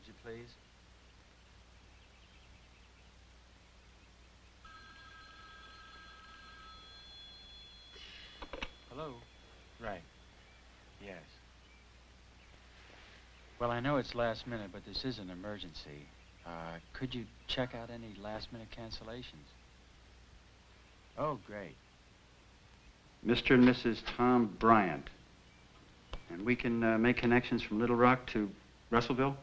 would you please? Hello? Right. Yes. Well, I know it's last minute, but this is an emergency. Could you check out any last-minute cancellations? Oh, great. Mr. and Mrs. Tom Bryant. And we can make connections from Little Rock to Russellville,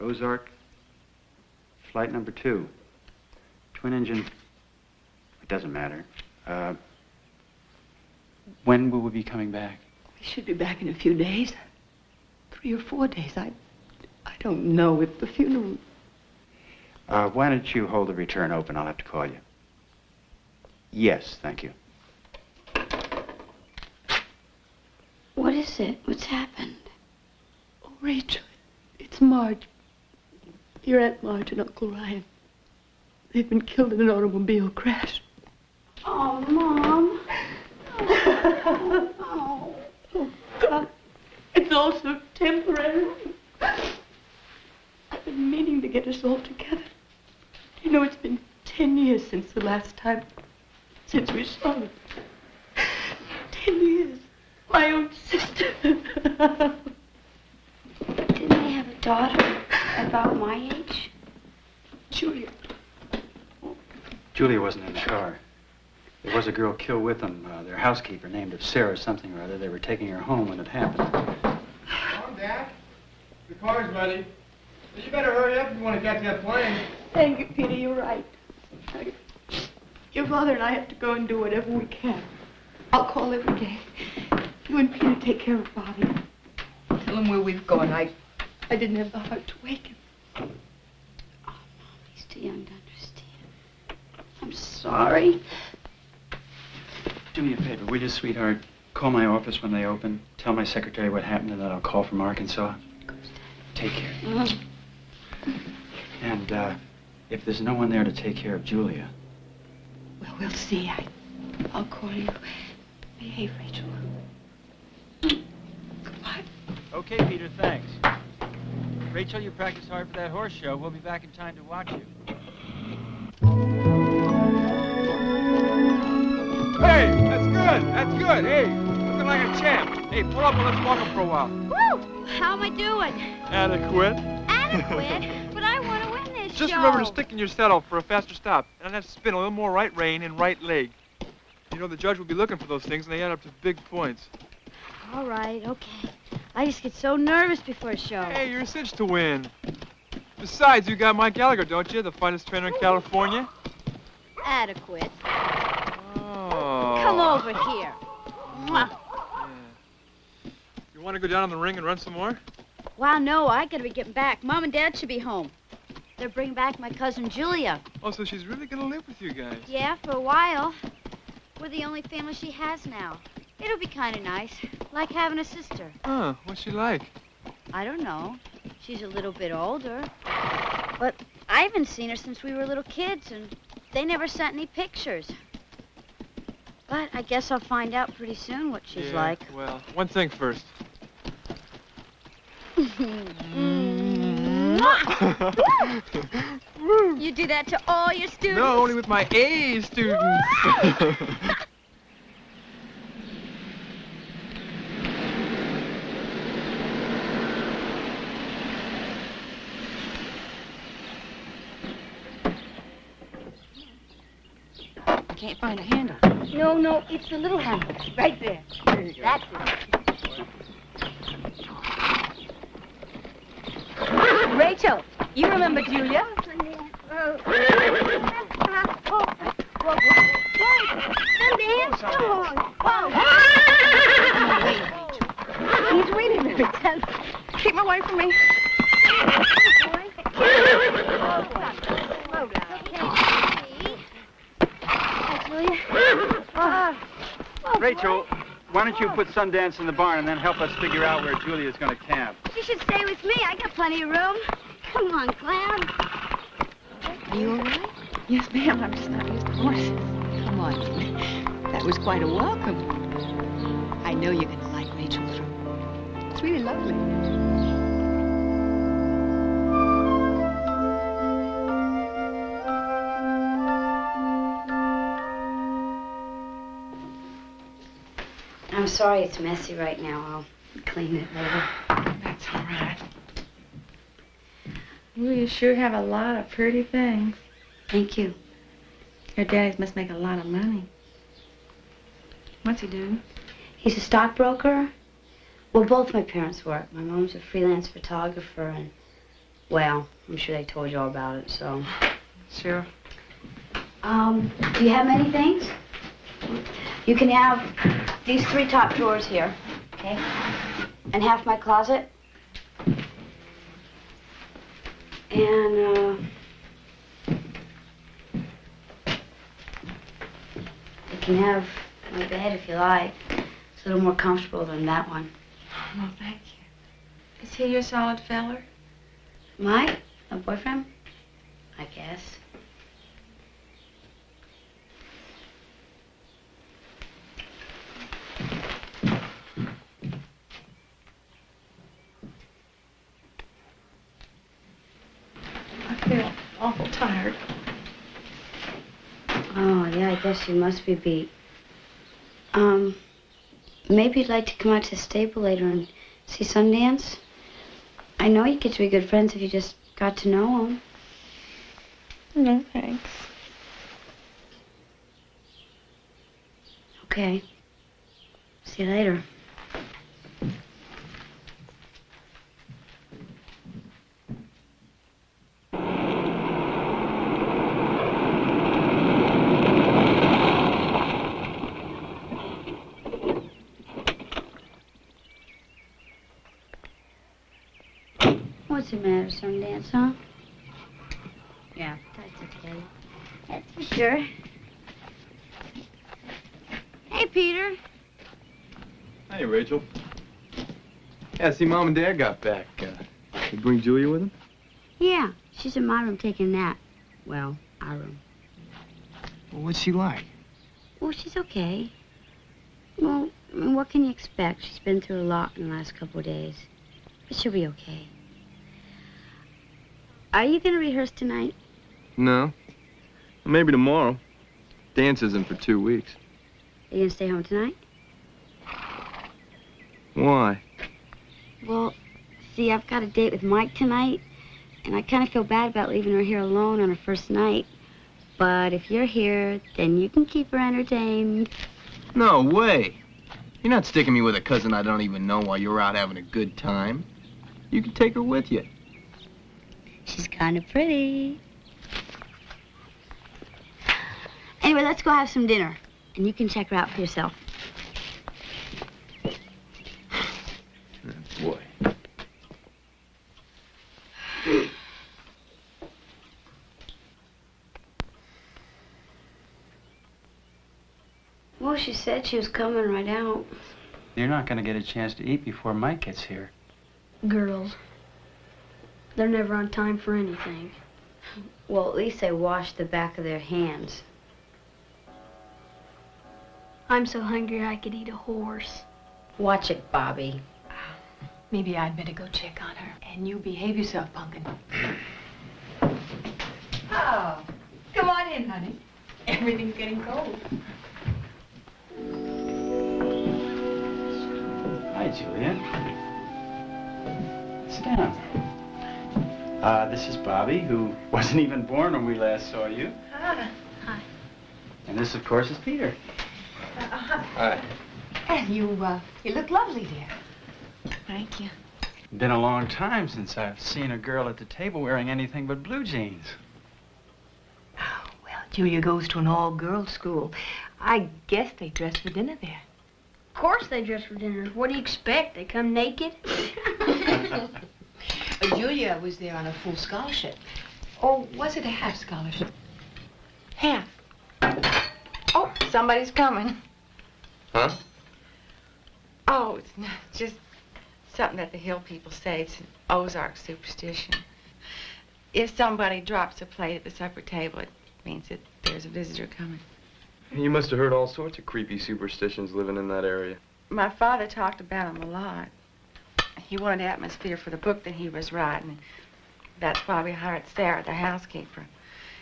Ozark, flight number 2. Twin engine, it doesn't matter. When will we be coming back? We should be back in a few days. 3 or 4 days. I don't know if the funeral... Why don't you hold the return open? I'll have to call you. Yes, thank you. What is it? What's happened? Oh, Rachel, it's Marge. Your Aunt Marge and Uncle Ryan. They've been killed in an automobile crash. Oh, Mom. Oh, God. It's all so temporary. I've been meaning to get us all together. You know, it's been 10 years since the last time, since we saw them. 10 years. My own sister. Didn't they have a daughter about my age? Julia. Julia wasn't in the car. There was a girl killed with them, their housekeeper, named of Sarah something or other. They were taking her home when it happened. Come on, Dad. The car's ready. You better hurry up if you want to catch that plane. Thank you, Peter. You're right. Your father and I have to go and do whatever we can. I'll call every day. You and Peter take care of Bobby. Tell him where we've gone. I didn't have the heart to wake him. Oh, Mom, he's too young to understand. I'm sorry. Do me a favor, will you, sweetheart? Call my office when they open. Tell my secretary what happened and that I'll call from Arkansas. Take care. And if there's no one there to take care of Julia... Well, we'll see. I'll call you. Behave, Rachel. Goodbye. Okay, Peter, thanks. Rachel, you practice hard for that horse show. We'll be back in time to watch you. Hey, that's good. That's good. Hey, looking like a champ. Hey, pull up and let's walk up for a while. Woo! How am I doing? Adequate. Adequate? But I want to win this Just show. remember to stick in your saddle for a faster stop. And have to spin a little more right rein and right leg. You know, the judge will be looking for those things, and they add up to big points. All right, okay. I just get so nervous before a show. Hey, you're a cinch to win. Besides, you got Mike Gallagher, don't you? The finest trainer in California. Adequate. Oh. Come over here. Mwah. Yeah. You want to go down in the ring and run some more? Wow, no, I gotta be getting back. Mom and Dad should be home. They're bringing back my cousin Julia. Oh, so she's really gonna live with you guys? Yeah, for a while. We're the only family she has now. It'll be kind of nice, like having a sister. Huh, what's she like? I don't know. She's a little bit older. But I haven't seen her since we were little kids, and they never sent any pictures. But I guess I'll find out pretty soon what she's like. Well, one thing first. You do that to all your students? No, only with my A students. I can't find a handle. No, it's the little handle. Right there. That's it. Rachel, you remember Julia? He's really very tense. Keep him away from me. Rachel, why don't you put Sundance in the barn and then help us figure out where Julia's going to camp? You should stay with me. I got plenty of room. Come on, Clem. Are you all right? Yes, ma'am. I'm just not used to horses. Come on. That was quite a welcome. I know you're going to like Rachel through. It's really lovely. I'm sorry it's messy right now. I'll clean it later. That's all right. Well, you sure have a lot of pretty things. Thank you. Your daddy must make a lot of money. What's he do? He's a stockbroker. Well, both my parents work. My mom's a freelance photographer, and, well, I'm sure they told you all about it, so. Sure. Do you have many things? You can have these 3 top drawers here, okay? And half my closet. And, you can have my bed if you like. It's a little more comfortable than that one. Oh, thank you. Is he your solid feller? My boyfriend? I guess. I feel awful tired. Oh, yeah, I guess you must be beat. Maybe you'd like to come out to the stable later and see Sundance? I know you get to be good friends if you just got to know him. No, thanks. Okay. See you later. What's the matter, Sundance, huh? Yeah, that's okay. That's for sure. Hey, Peter. Hey, Rachel. Yeah, see, Mom and Dad got back. You bring Julia with them? Yeah, she's in my room taking a nap. Well, our room. Well, what's she like? Well, she's okay. Well, I mean, what can you expect? She's been through a lot in the last couple of days. But she'll be okay. Are you going to rehearse tonight? No. Maybe tomorrow. Dance isn't for 2 weeks. Are you going to stay home tonight? Why? Well, see, I've got a date with Mike tonight, and I kind of feel bad about leaving her here alone on her first night. But if you're here, then you can keep her entertained. No way. You're not sticking me with a cousin I don't even know while you're out having a good time. You can take her with you. She's kind of pretty. Anyway, let's go have some dinner, and you can check her out for yourself. Boy. Well, she said she was coming right out. You're not going to get a chance to eat before Mike gets here. Girls. They're never on time for anything. Well, at least they wash the back of their hands. I'm so hungry I could eat a horse. Watch it, Bobby. Maybe I'd better go check on her. And you behave yourself, Pumpkin. Oh, come on in, honey. Everything's getting cold. Hi, Julia. Sit down. This is Bobby, who wasn't even born when we last saw you. Hi. And this, of course, is Peter. Hi. And you look lovely, dear. Thank you. Been a long time since I've seen a girl at the table wearing anything but blue jeans. Oh, well, Julia goes to an all-girls school. I guess they dress for dinner there. Of course they dress for dinner. What do you expect? They come naked? Julia was there on a full scholarship. Or was it a half scholarship? Half. Oh, somebody's coming. Huh? Oh, it's not just something that the Hill people say. It's an Ozark superstition. If somebody drops a plate at the supper table, it means that there's a visitor coming. You must have heard all sorts of creepy superstitions living in that area. My father talked about them a lot. He wanted atmosphere for the book that he was writing. That's why we hired Sarah, the housekeeper.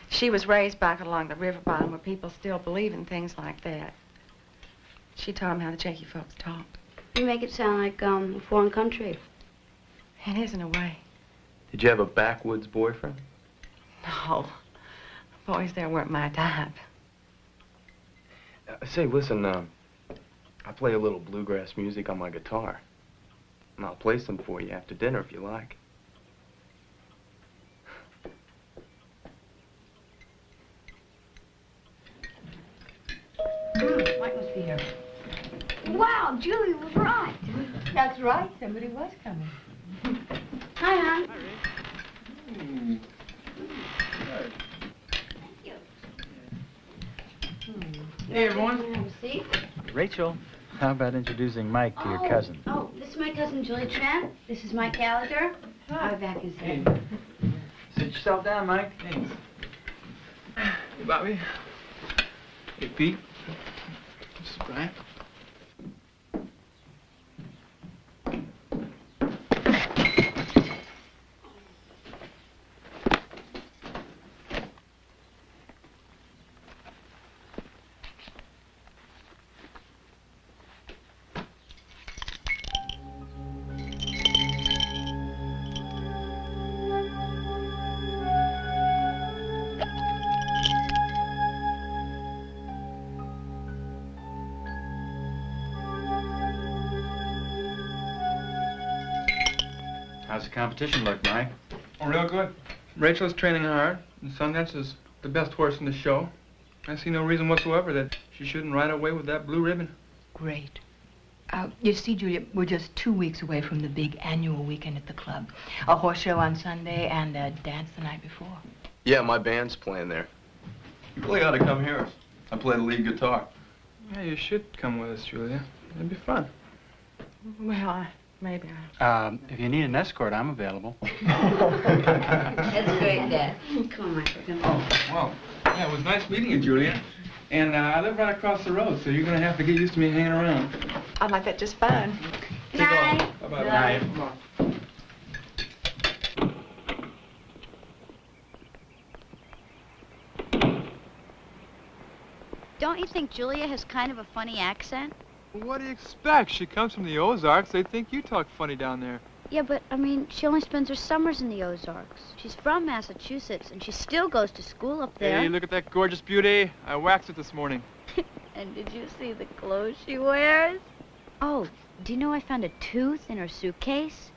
She was raised back along the river bottom where people still believe in things like that. She taught him how the Jakey folks talk. You make it sound like a foreign country. It is in a way. Did you have a backwoods boyfriend? No. Boys there weren't my type. Say, listen, I play a little bluegrass music on my guitar. And I'll play some for you after dinner if you like. Mike must be here. Wow, Julie was right. That's right. Somebody was coming. Hi, hon. Hey, everyone. Have a seat. Rachel, how about introducing Mike to your cousin? Oh, this is my cousin Julie Trent. This is Mike Gallagher. I'll be back in a second. Sit yourself down, Mike. Thanks. Hey, Bobby. Hey, Pete. This is Brian. How's the competition look, Mike? Oh, real good. Rachel's training hard, and Sundance is the best horse in the show. I see no reason whatsoever that she shouldn't ride away with that blue ribbon. Great. You see, Julia, we're just 2 weeks away from the big annual weekend at the club. A horse show on Sunday and a dance the night before. Yeah, my band's playing there. You really ought to come here. I play the lead guitar. Yeah, you should come with us, Julia. It'd be fun. Well, maybe If you need an escort, I'm available. That's great, Dad. Come on, Mike. We're gonna... Oh, well, yeah, it was nice meeting you, Julia. And I live right across the road, so you're going to have to get used to me hanging around. I like that just fine. Good night. Bye-bye. Night. Come on. Don't you think Julia has kind of a funny accent? Well, what do you expect? She comes from the Ozarks. They think you talk funny down there. Yeah, but, I mean, she only spends her summers in the Ozarks. She's from Massachusetts, and she still goes to school up there. Hey, look at that gorgeous beauty. I waxed it this morning. And did you see the clothes she wears? Oh, do you know I found a tooth in her suitcase?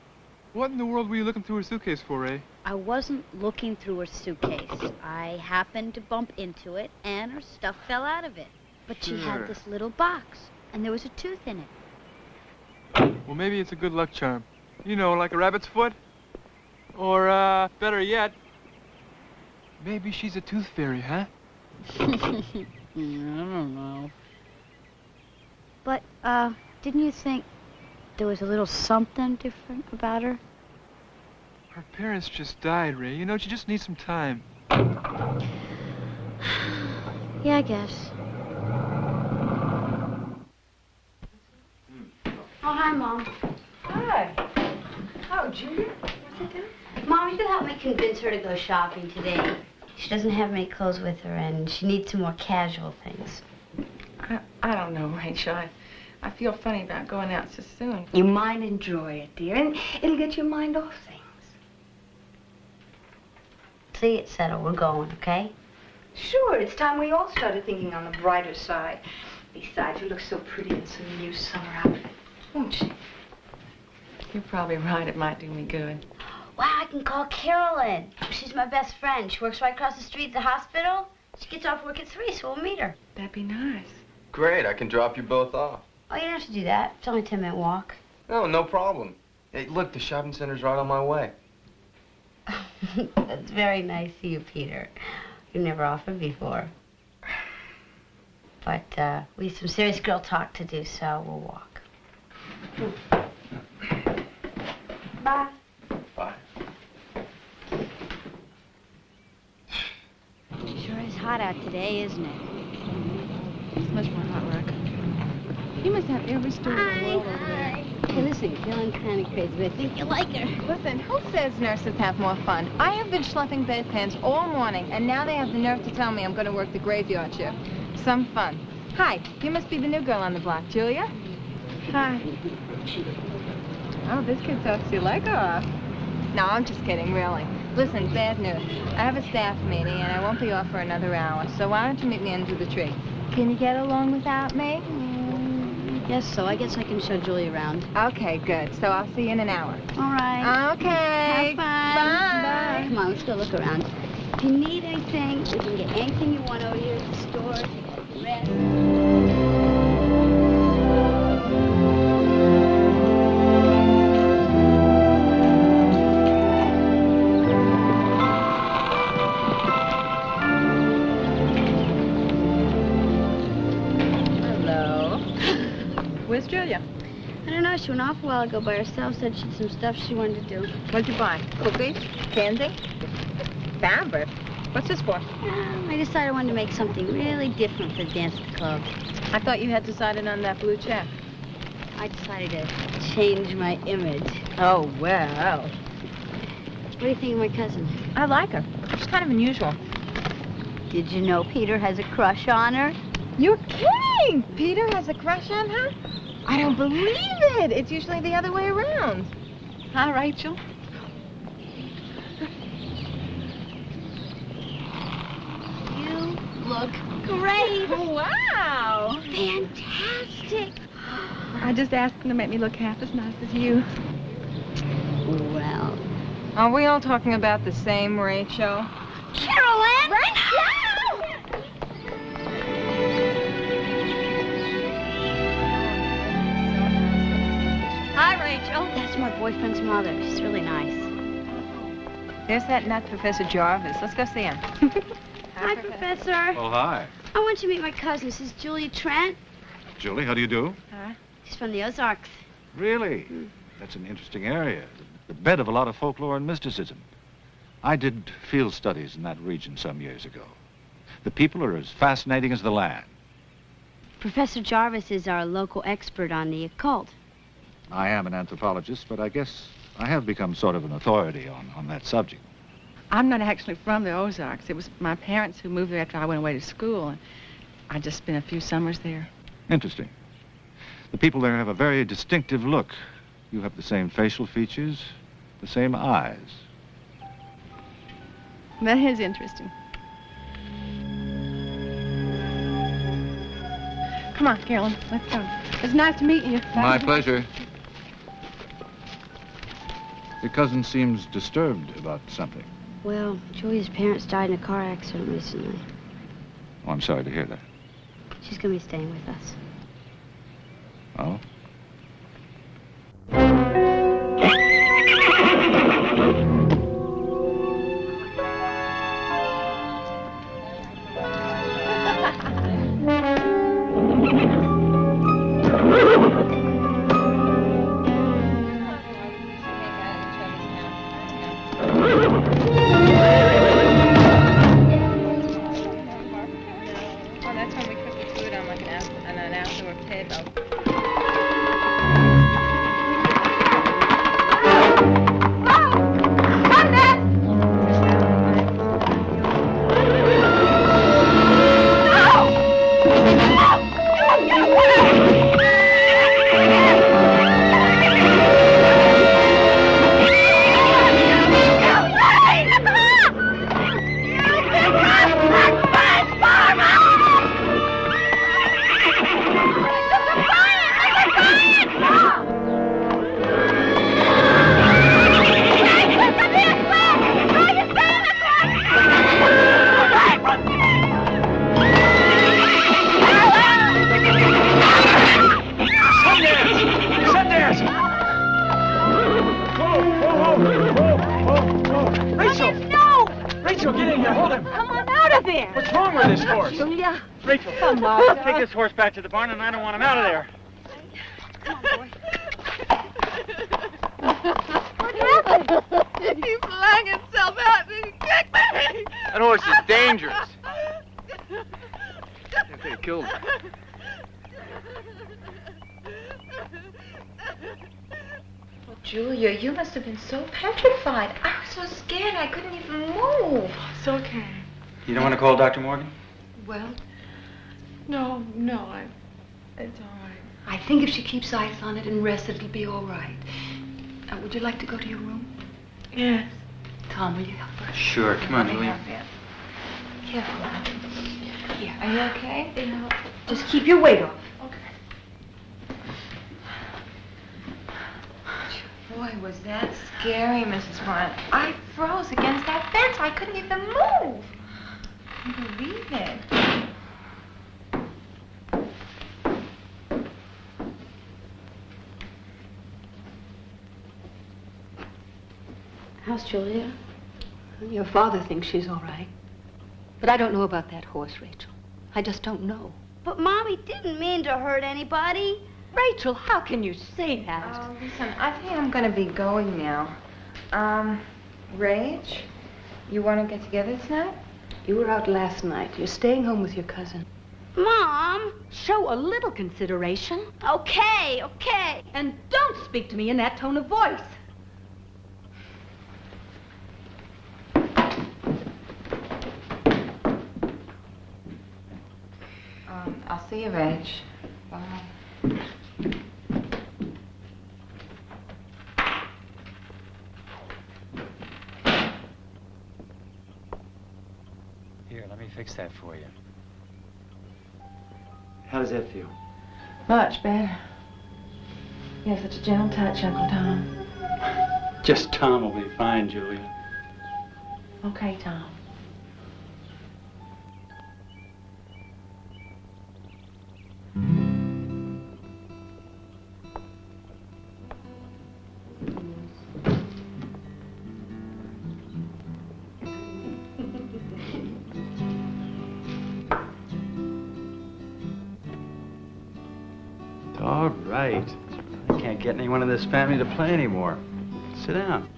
What in the world were you looking through her suitcase for, Ray? I wasn't looking through her suitcase. I happened to bump into it, and her stuff fell out of it. But she Sure. had this little box, and there was a tooth in it. Well, maybe it's a good luck charm. You know, like a rabbit's foot. Or, better yet, maybe she's a tooth fairy, huh? I don't know. But, didn't you think there was a little something different about her? Her parents just died, Ray. You know, she just needs some time. Yeah, I guess. Oh, hi, Mom. Hi. Oh, Julia, what's it doing? Mom, you could help me convince her to go shopping today. She doesn't have many clothes with her, and she needs some more casual things. I don't know, Rachel. I feel funny about going out so soon. You might enjoy it, dear, and it'll get your mind off things. See, it's settled. We're going, okay? Sure, it's time we all started thinking on the brighter side. Besides, you look so pretty in some new summer outfit, won't you? You're probably right. It might do me good. Wow, I can call Carolyn. She's my best friend. She works right across the street at the hospital. She gets off work at 3, so we'll meet her. That'd be nice. Great, I can drop you both off. Oh, you don't have to do that. It's only a 10-minute walk. Oh, no problem. Hey, look, the shopping center's right on my way. That's very nice of you, Peter. You never offered before. But we have some serious girl talk to do, so we'll walk. Bye. Bye. Sure is hot out today, isn't it? It's much more hot where I come from. You must have every story in the world over there. Hey, listen, you're feeling kind of crazy, but I think you like her. Listen, who says nurses have more fun? I have been schlepping bedpans all morning, and now they have the nerve to tell me I'm going to work the graveyard shift. Some fun. Hi, you must be the new girl on the block, Julia. Hi. Oh, this kid talks your leg off. No, I'm just kidding, really. Listen, bad news. I have a staff meeting, and I won't be off for another hour, so why don't you meet me under the tree? Can you get along without me? Yes, so I guess I can show Julie around. Okay, good. So I'll see you in an hour. All right. Okay. Have fun. Bye. Come on, let's go look around. If you need anything, we can get anything you want over here at the store. Red. Where's Julia? I don't know, she went off a while ago by herself, said she had some stuff she wanted to do. What'd you buy? Cookies? Candy? Fabric? What's this for? I decided I wanted to make something really different for the dance at the club. I thought you had decided on that blue check. I decided to change my image. Oh, well. What do you think of my cousin? I like her. She's kind of unusual. Did you know Peter has a crush on her? You're kidding! Peter has a crush on her? I don't believe it. It's usually the other way around. Huh, Rachel? You look great. Wow. Fantastic. I just asked him to make me look half as nice as you. Well. Are we all talking about the same Rachel? Carolyn! Rachel! Hi, Rachel. That's my boyfriend's mother. She's really nice. There's that nut, Professor Jarvis. Let's go see him. Hi, Professor. Oh, hi. I want you to meet my cousin. This is Julia Trent. Julie, how do you do? She's from the Ozarks. Really? That's an interesting area. The bed of a lot of folklore and mysticism. I did field studies in that region some years ago. The people are as fascinating as the land. Professor Jarvis is our local expert on the occult. I am an anthropologist, but I guess I have become sort of an authority on that subject. I'm not actually from the Ozarks. It was my parents who moved there after I went away to school, and I just spent a few summers there. Interesting. The people there have a very distinctive look. You have the same facial features, the same eyes. That is interesting. Come on, Carolyn, let's go. It's nice to meet you. My pleasure. Your cousin seems disturbed about something. Well, Julia's parents died in a car accident recently. Oh, I'm sorry to hear that. She's going to be staying with us. Oh? That's when we cook the food on like an outdoor table. Take this horse back to the barn, and I don't want him out of there. Come on, boy. What happened? He flung himself out and kicked me. That horse is dangerous. I think they killed him. Well, Julia, you must have been so petrified. I was so scared I couldn't even move. It's okay. You don't want to call Dr. Morgan? Well, No, it's all right. I think if she keeps eyes on it and rests, it'll be all right. Would you like to go to your room? Yes. Tom, will you help her? Sure, come on, Julia. Careful. Here. Are you okay? Yeah. Just keep your weight off. Boy, was that scary, Mrs. Martin. I froze against that fence. I couldn't even move. I couldn't believe it. How's Julia? Your father thinks she's all right. But I don't know about that horse, Rachel. I just don't know. But Mommy didn't mean to hurt anybody. Rachel, how can you say that? Oh, listen, I think I'm going to be going now. Rach, you want to get together tonight? You were out last night. You're staying home with your cousin. Mom! Show a little consideration. Okay. And don't speak to me in that tone of voice. I'll see you, Rach. Bye. Here, let me fix that for you. How does that feel? Much better. You have such a gentle touch, Uncle Tom. Just Tom will be fine, Julia. Okay, Tom. All right. I can't get anyone in this family to play anymore. Sit down.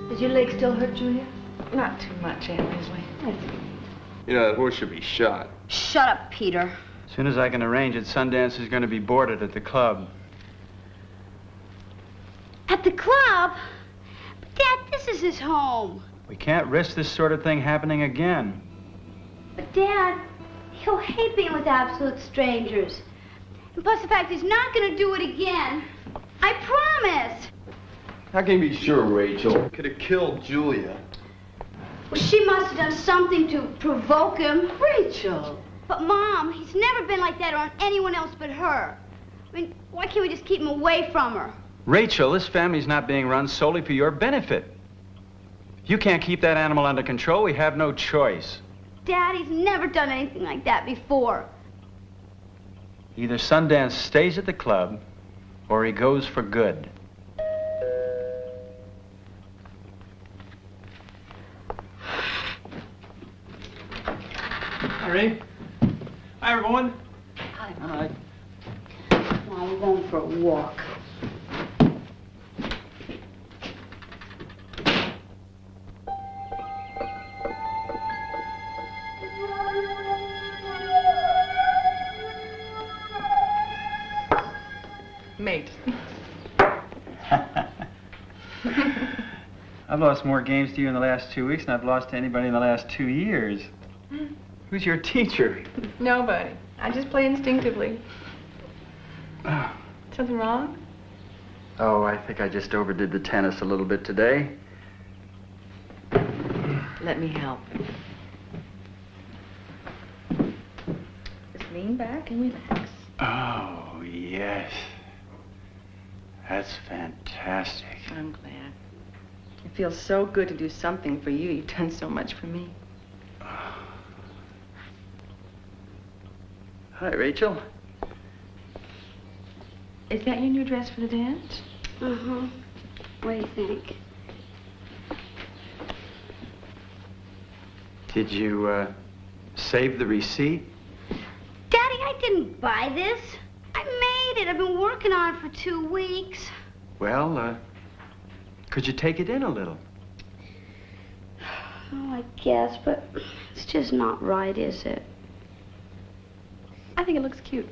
Does your leg still hurt, Julia? Not too much, Aunt Leslie. You know, that horse should be shot. Shut up, Peter. As soon as I can arrange it, Sundance is going to be boarded at the club. At the club? But Dad, this is his home. We can't risk this sort of thing happening again. But Dad, he'll hate being with absolute strangers. And plus the fact he's not going to do it again. I promise. How can you be sure, Rachel? Could have killed Julia. Well, she must have done something to provoke him. Rachel. But Mom, he's never been like that on anyone else but her. I mean, why can't we just keep him away from her? Rachel, this family's not being run solely for your benefit. If you can't keep that animal under control, we have no choice. Daddy's never done anything like that before. Either Sundance stays at the club, or he goes for good. Hi, Ray. Hi, everyone. Hi. Come on, we're going for a walk. Mate. I've lost more games to you in the last 2 weeks than I've lost to anybody in the last 2 years. Who's your teacher? Nobody. I just play instinctively. Something wrong? Oh, I think I just overdid the tennis a little bit today. Let me help. Just lean back and relax. Oh, yes. That's fantastic. I'm glad. It feels so good to do something for you. You've done so much for me. Hi, Rachel. Is that your new dress for the dance? Uh-huh. What do you think? Did you, save the receipt? Daddy, I didn't buy this. I made it. I've been working on it for 2 weeks. Well, could you take it in a little? Oh, I guess, but it's just not right, is it? I think it looks cute.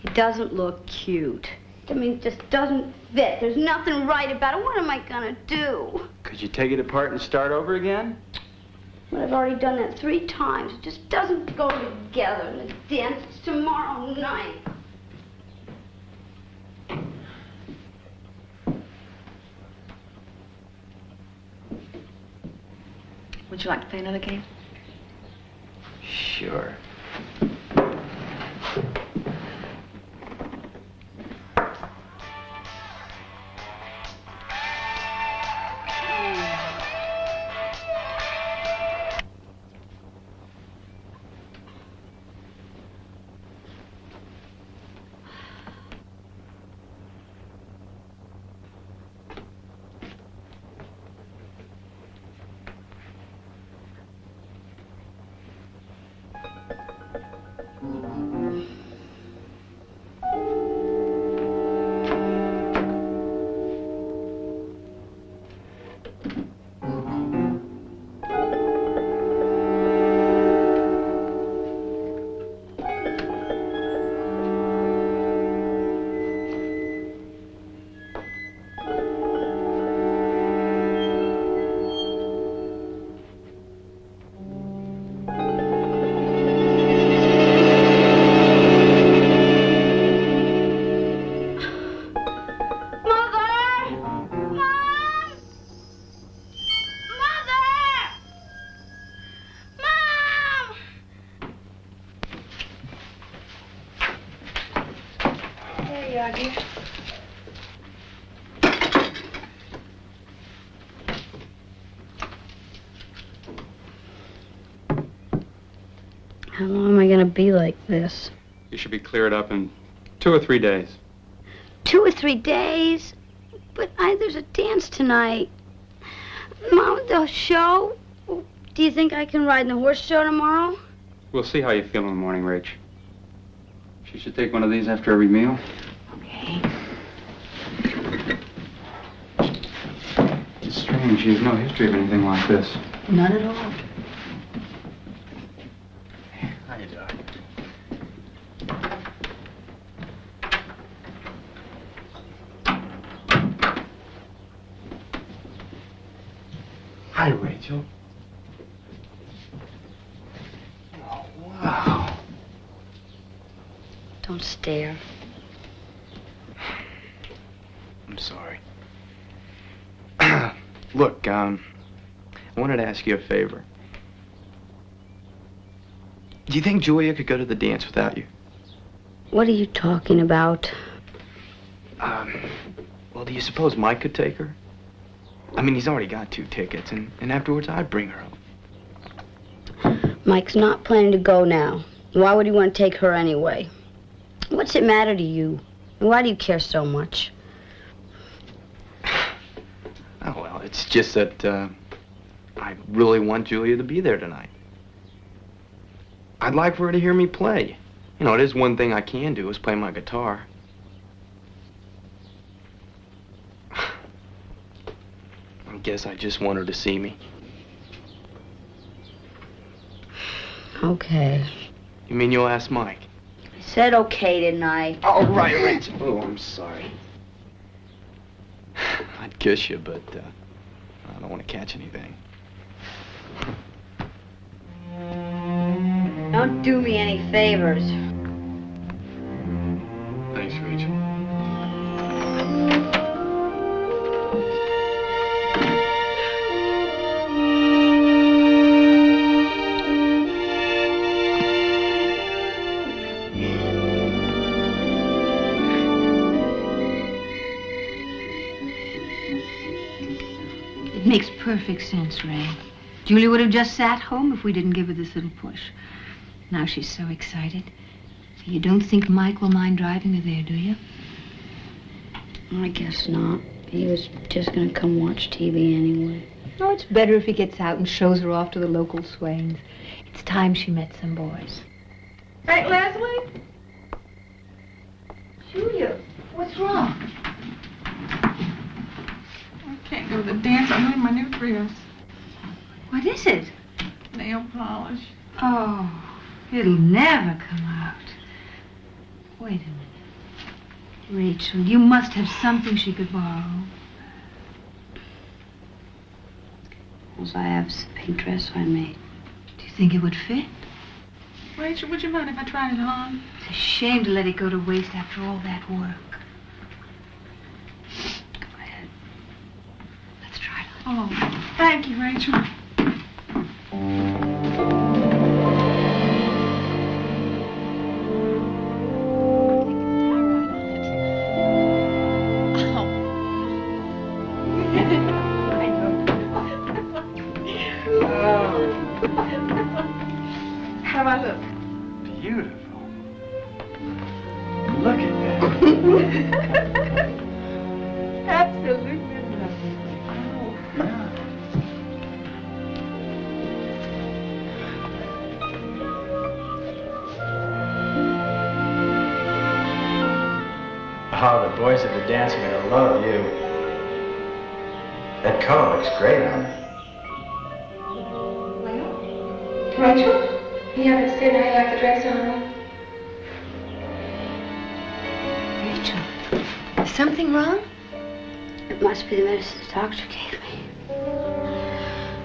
It doesn't look cute. I mean, it just doesn't fit. There's nothing right about it. What am I gonna do? Could you take it apart and start over again? But I've already done that 3 times. It just doesn't go together. And the dance is tomorrow night. Would you like to play another game? Sure. How long am I going to be like this? You should be cleared up in 2 or 3 days. 2 or 3 days? But there's a dance tonight. Mom, the show? Do you think I can ride in the horse show tomorrow? We'll see how you feel in the morning, Rach. She should take one of these after every meal. Okay. It's strange. She has no history of anything like this. None at all. How you doing? Hi, Rachel. Oh, wow. Don't stare. I'm sorry. Look, I wanted to ask you a favor. Do you think Julia could go to the dance without you? What are you talking about? Well, do you suppose Mike could take her? I mean, he's already got 2 tickets, and afterwards I'd bring her up. Mike's not planning to go now. Why would he want to take her anyway? What's it matter to you? And why do you care so much? Oh, well, it's just that, I really want Julia to be there tonight. I'd like for her to hear me play. You know, it is one thing I can do, is play my guitar. I guess I just want her to see me. Okay. You mean you'll ask Mike? I said okay, didn't I? Oh, right, Rachel. Oh, I'm sorry. I'd kiss you, but I don't want to catch anything. Don't do me any favors. Thanks, Rachel. It makes perfect sense, Ray. Julie would have just sat home if we didn't give her this little push. Now she's so excited. You don't think Mike will mind driving her there, do you? I guess not. He was just going to come watch TV anyway. Oh, it's better if he gets out and shows her off to the local swains. It's time she met some boys. Right, Leslie? Julia, what's wrong? I can't go to the dance. I'm wearing my new dress. What is it? Nail polish. Oh, it'll never come out. Wait a minute. Rachel, you must have something she could borrow. Well, I have a pink dress I made. Do you think it would fit? Rachel, would you mind if I tried it on? It's a shame to let it go to waste after all that work. Go ahead. Let's try it on. Oh, thank you, Rachel. How do I look? Beautiful. Look at that. Absolutely lovely. Oh, the boys at the dance are gonna love you. That color looks great on her. Rachel, you haven't said how you like the dress on me. Rachel, is something wrong? It must be the medicine the doctor gave me.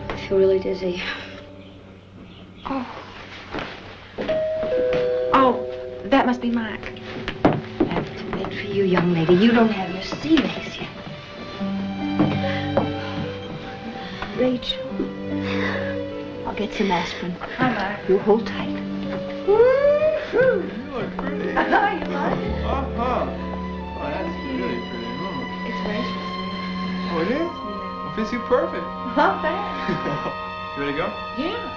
I feel really dizzy. Oh. Oh, that must be Mike. That's too late for you, young lady. You don't have your sea legs yet. Rachel, I'll get some aspirin. Hi, Mike. You hold tight. You look pretty. Oh, you like it? Uh-huh. Oh, that's really pretty. It's Rachel. Oh, it is? Well, fits you perfect. Not bad. You ready to go? Yeah.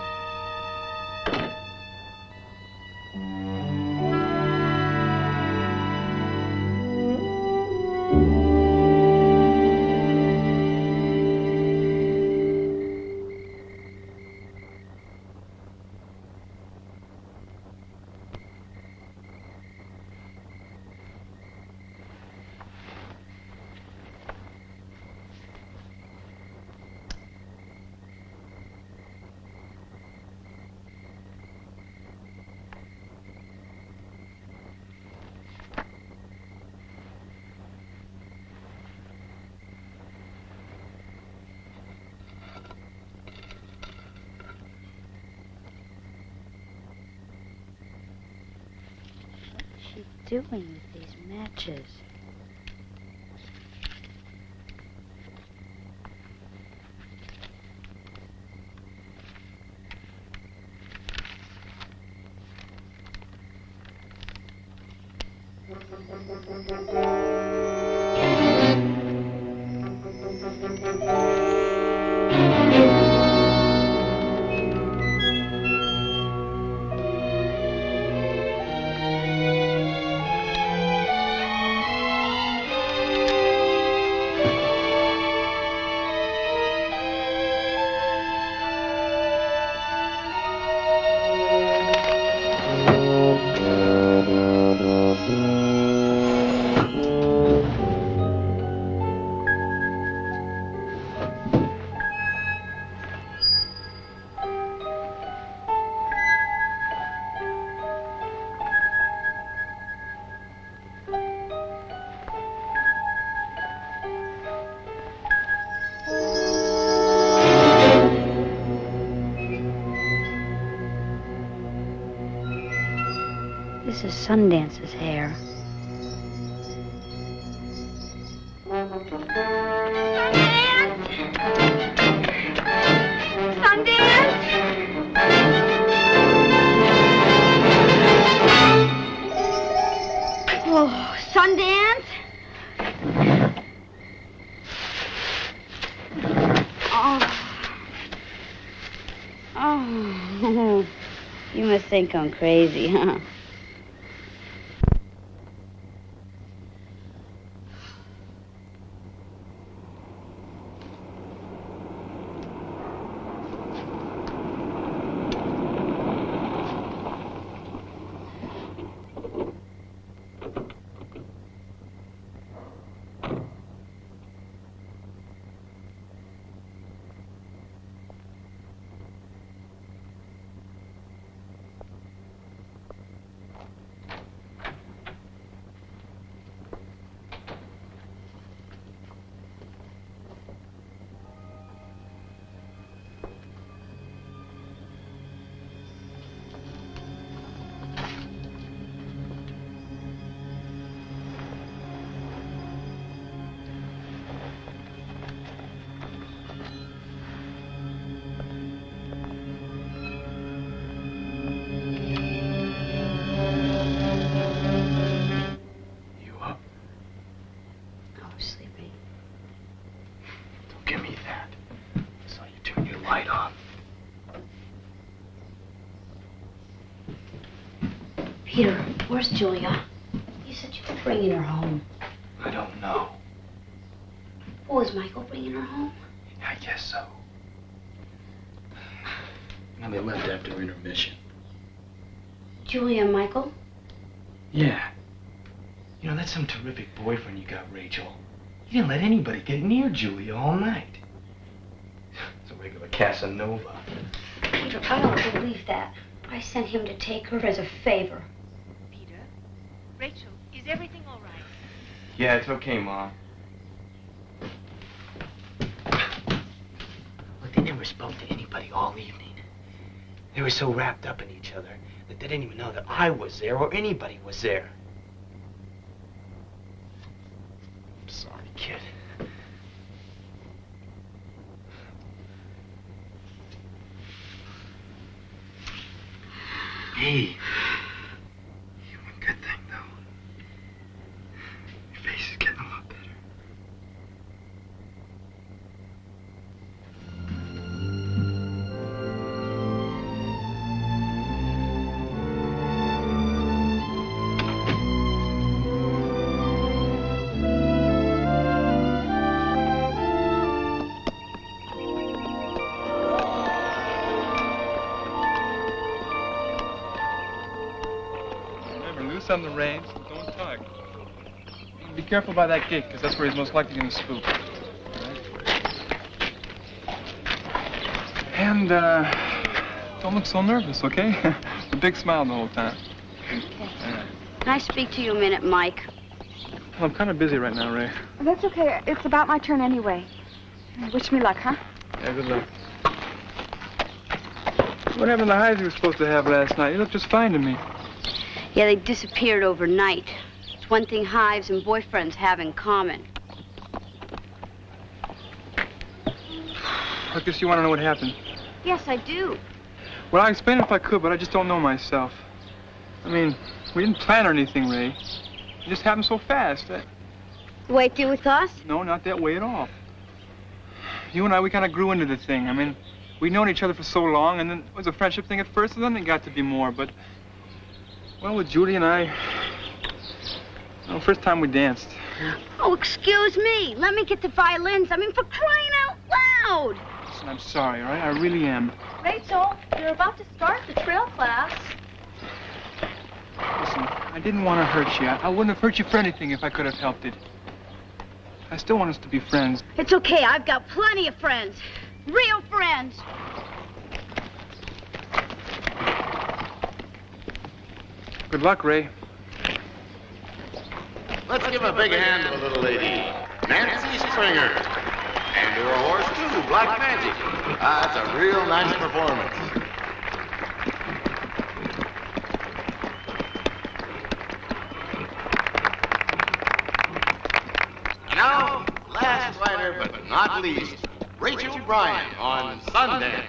What's she doing with these matches? This is Sundance's hair. Oh, Sundance? Oh, you must think I'm crazy, huh? Peter, where's Julia? You said you were bringing her home. I don't know. Oh, is Michael bringing her home? I guess so. Now they left after intermission. Julia and Michael? Yeah. You know, that's some terrific boyfriend you got, Rachel. You didn't let anybody get near Julia all night. It's a regular Casanova. Peter, I don't believe that. I sent him to take her as a favor. Peter? Rachel, is everything all right? Yeah, it's okay, Mom. Look, they never spoke to anybody all evening. They were so wrapped up in each other that they didn't even know that I was there or anybody was there. I'm sorry, kid. Hey. One good thing, though. Your face is getting a lot better. Remember, loose on the reins, don't tug. Be careful by that gate, because that's where he's most likely going to spook. And, don't look so nervous, okay? A big smile the whole time. Okay. Can I speak to you a minute, Mike? Well, I'm kind of busy right now, Ray. That's okay. It's about my turn anyway. Wish me luck, huh? Yeah, good luck. What happened to the hides we were supposed to have last night? You looked just fine to me. Yeah, they disappeared overnight. It's one thing hives and boyfriends have in common. I guess you want to know what happened. Yes, I do. Well, I'll explain if I could, but I just don't know myself. I mean, we didn't plan or anything, Ray. It just happened so fast. The way it did with us? No, not that way at all. You and I, we kind of grew into the thing. I mean, we'd known each other for so long, and then it was a friendship thing at first, and then it got to be more. But, well, with Judy and I, well, first time we danced. Oh, excuse me. Let me get the violins. I mean, for crying out loud. Listen, I'm sorry, all right? I really am. Rachel, you're about to start the trail class. Listen, I didn't want to hurt you. I wouldn't have hurt you for anything if I could have helped it. I still want us to be friends. It's okay. I've got plenty of friends. Real friends. Good luck, Ray. Let's give a big hand to the little lady, Nancy Springer. And to her horse, too, Black Magic. That's a real nice performance. And now, last rider, but not least, Rachel Bryan on Sundance.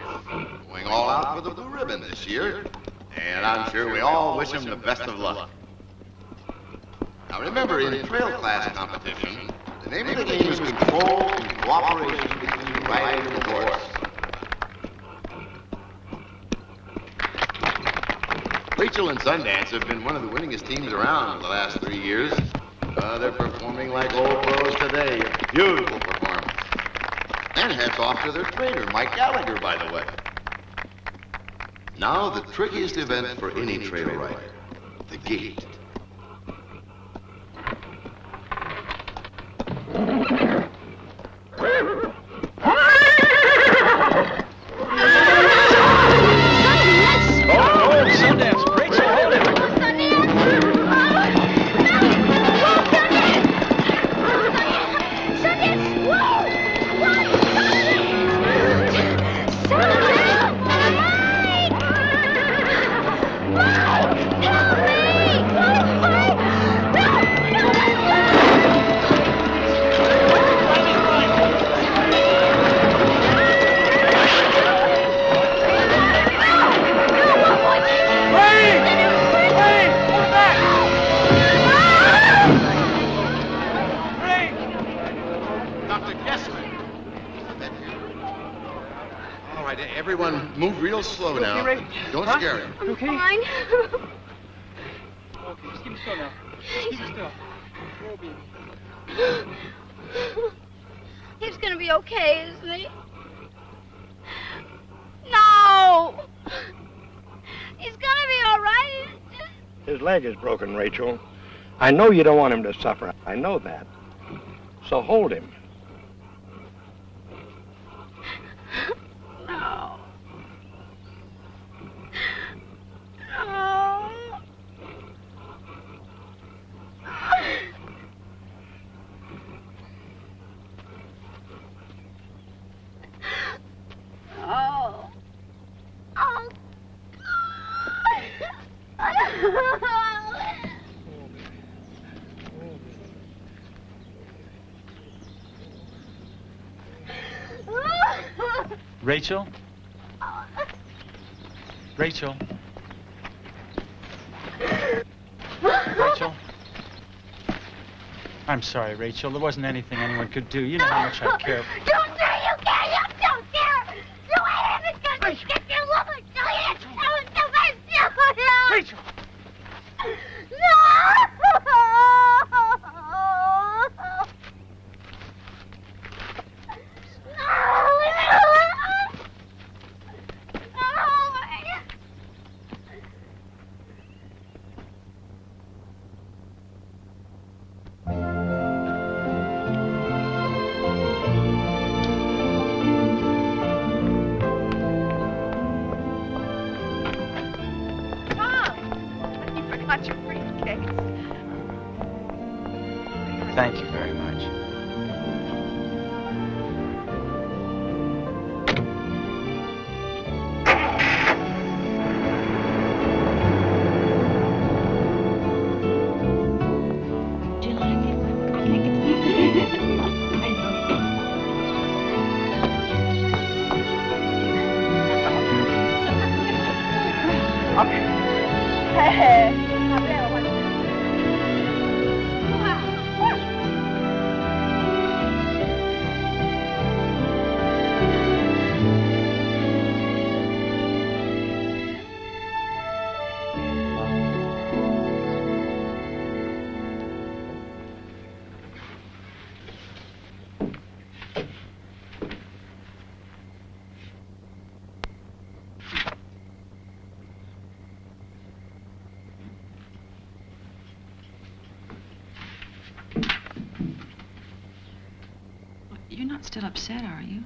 Going all out for the blue ribbon this year. And I'm sure we all wish him the best of luck. Now remember, in trail class competition, the name of the game is control and cooperation between the rider and the horse. Rachel and Sundance have been one of the winningest teams around for the last 3 years. They're performing like old pros today. A beautiful performance. And hats off to their trainer, Mike Gallagher, by the way. Now, the trickiest event for any trail rider, the gate. Sundance, Rachel, hold it! Everyone move real slow now. Don't scare him. I'm fine. keep him still now. Just keep him still. Oh, baby. He's gonna be okay, isn't he? No! He's gonna be all right. His leg is broken, Rachel. I know you don't want him to suffer. I know that. So hold him. No. No. Oh. Oh. Rachel? Rachel? Rachel? I'm sorry, Rachel. There wasn't anything anyone could do. You know how much I care. Don't say you care. You don't care. You ain't even gonna get your woman. So you tell it to myself. Rachel! Thank you very much. Do you like it? I think it's You're not still upset, are you?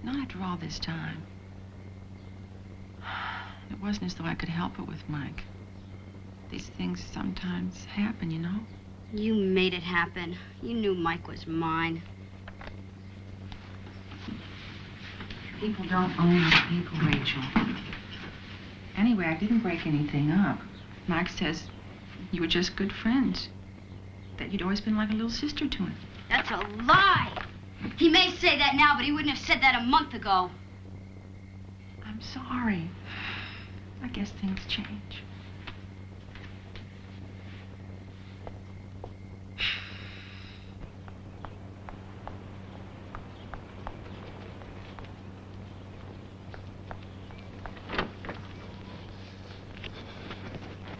Not after all this time. It wasn't as though I could help it with Mike. These things sometimes happen, you know? You made it happen. You knew Mike was mine. People don't own other people, Rachel. Anyway, I didn't break anything up. Mike says you were just good friends. That you'd always been like a little sister to him. That's a lie. He may say that now, but he wouldn't have said that a month ago. I'm sorry. I guess things change.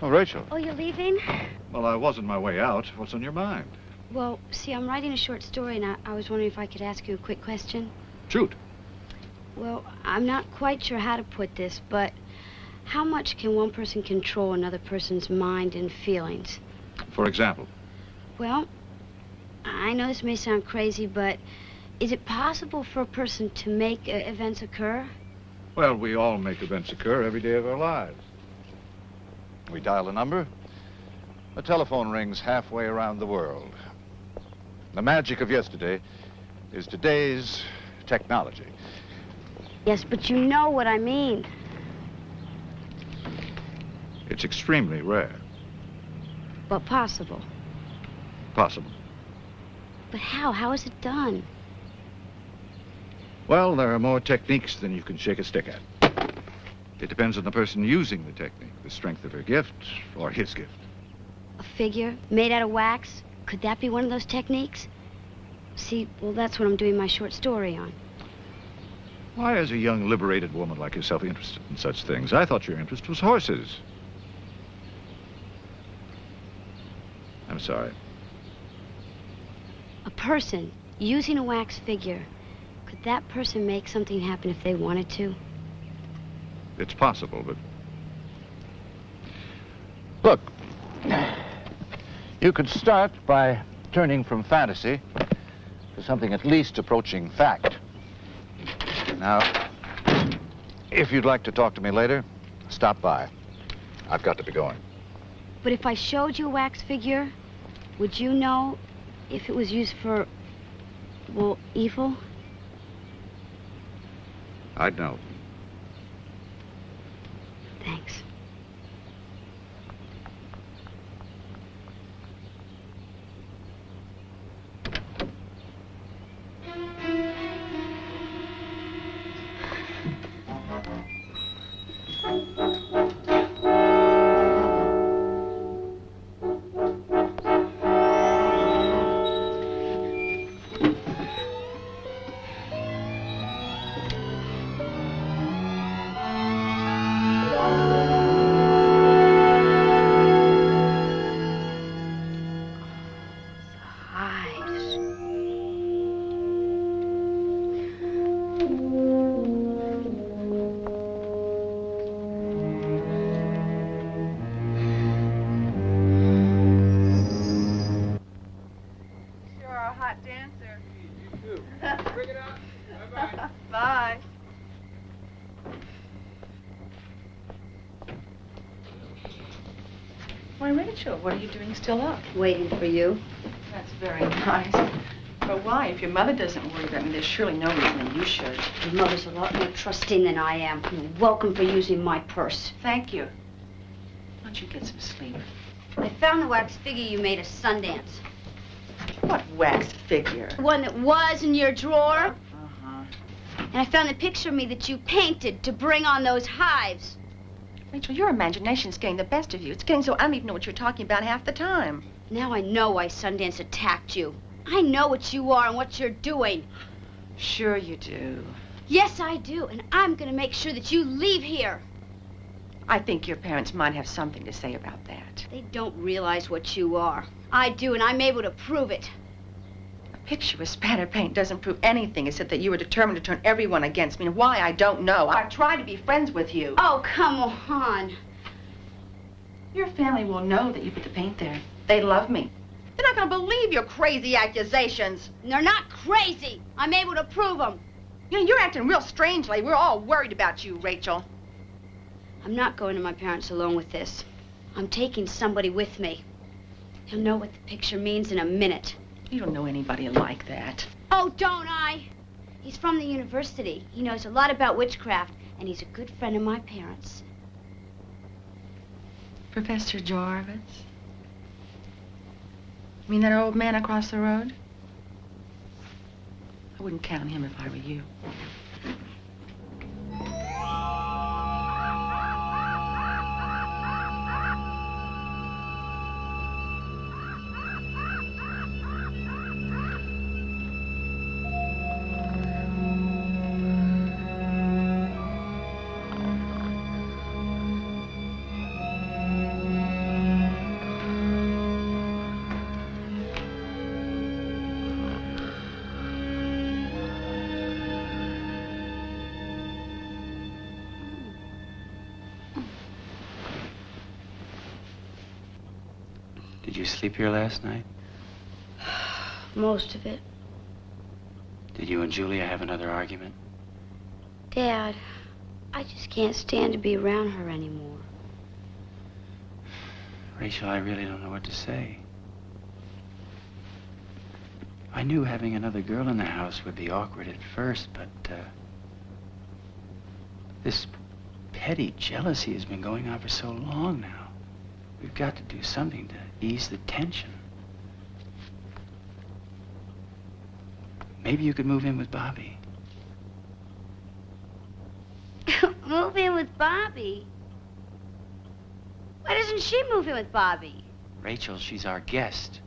Oh, Rachel. Oh, you're leaving? Well, I was on my way out. What's on your mind? Well, see, I'm writing a short story, and I was wondering if I could ask you a quick question. Shoot. Well, I'm not quite sure how to put this, but how much can one person control another person's mind and feelings? For example? Well, I know this may sound crazy, but is it possible for a person to make events occur? Well, we all make events occur every day of our lives. We dial a number. A telephone rings halfway around the world. The magic of yesterday is today's technology. Yes, but you know what I mean. It's extremely rare. But possible. Possible. But how? How is it done? Well, there are more techniques than you can shake a stick at. It depends on the person using the technique, the strength of her gift or his gift. A figure made out of wax? Could that be one of those techniques? See, well, that's what I'm doing my short story on. Why is a young, liberated woman like yourself interested in such things? I thought your interest was horses. I'm sorry. A person using a wax figure, could that person make something happen if they wanted to? It's possible, but... Look, you could start by turning from fantasy to something at least approaching fact. Now, if you'd like to talk to me later, stop by. I've got to be going. But if I showed you a wax figure, would you know if it was used for, well, evil? I'd know. Thanks. Bye. Why, Rachel, what are you doing still up? Waiting for you. That's very nice. But why? If your mother doesn't worry about me, there's surely no reason that you should. Your mother's a lot more trusting than I am. You're welcome for using my purse. Thank you. Why don't you get some sleep? I found the wax figure you made at Sundance. What wax figure? The one that was in your drawer. And I found the picture of me that you painted to bring on those hives. Rachel, your imagination's getting the best of you. It's getting so I don't even know what you're talking about half the time. Now I know why Sundance attacked you. I know what you are and what you're doing. Sure you do. Yes, I do. And I'm going to make sure that you leave here. I think your parents might have something to say about that. They don't realize what you are. I do, and I'm able to prove it. A picture with spatter paint doesn't prove anything except that you were determined to turn everyone against me. And why, I don't know. I tried to be friends with you. Oh, come on. Your family will know that you put the paint there. They love me. They're not going to believe your crazy accusations. They're not crazy. I'm able to prove them. You know, you're acting real strangely. We're all worried about you, Rachel. I'm not going to my parents alone with this. I'm taking somebody with me. He'll know what the picture means in a minute. You don't know anybody like that. Oh, don't I? He's from the university. He knows a lot about witchcraft, and he's a good friend of my parents. Professor Jarvis? You mean that old man across the road? I wouldn't count him if I were you. Did you sleep here last night? Most of it. Did you and Julia have another argument? Dad, I just can't stand to be around her anymore. Rachel, I really don't know what to say. I knew having another girl in the house would be awkward at first, but this petty jealousy has been going on for so long now. We've got to do something to ease the tension. Maybe you could move in with Bobby. Move in with Bobby? Why doesn't she move in with Bobby? Rachel, she's our guest.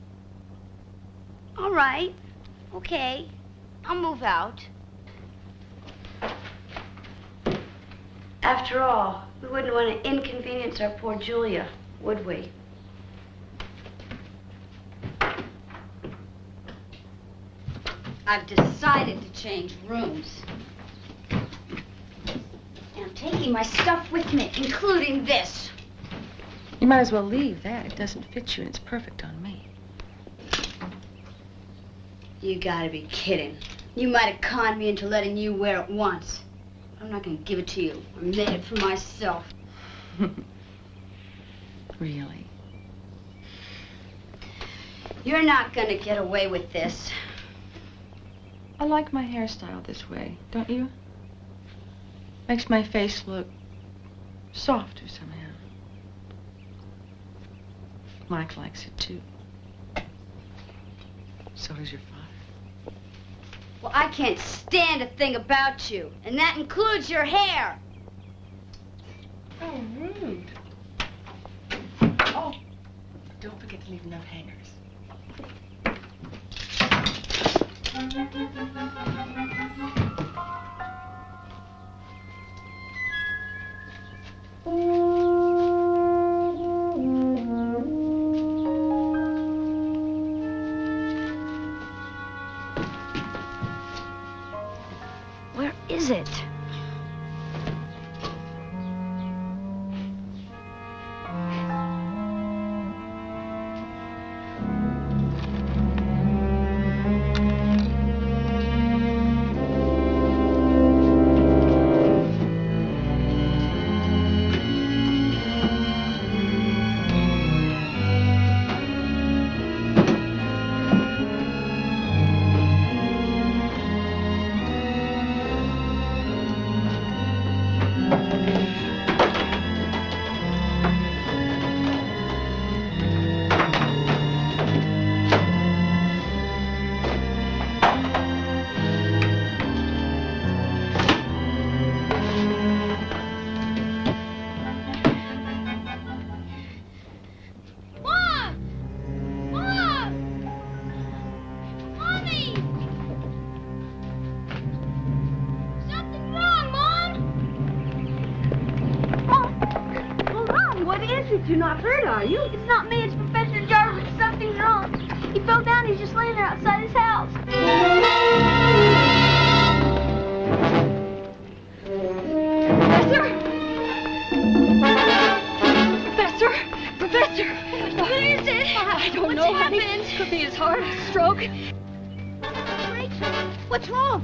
All right. Okay. I'll move out. After all, we wouldn't want to inconvenience our poor Julia, would we? I've decided to change rooms. And I'm taking my stuff with me, including this. You might as well leave that. It doesn't fit you, and it's perfect on me. You gotta be kidding. You might have conned me into letting you wear it once. I'm not gonna give it to you. I made it for myself. Really? You're not gonna get away with this. I like my hairstyle this way, don't you? Makes my face look softer somehow. Mike likes it too. So does your father. Well, I can't stand a thing about you, and that includes your hair. Oh, rude. Oh, don't forget to leave enough hangers. Where is it? You're not hurt, are you? It's not me, it's Professor Jarvis. Something's wrong. He fell down, he's just laying there outside his house. Professor! Professor! What is it? I don't know. What's happened? It could be his heart, stroke. Rachel, what's wrong?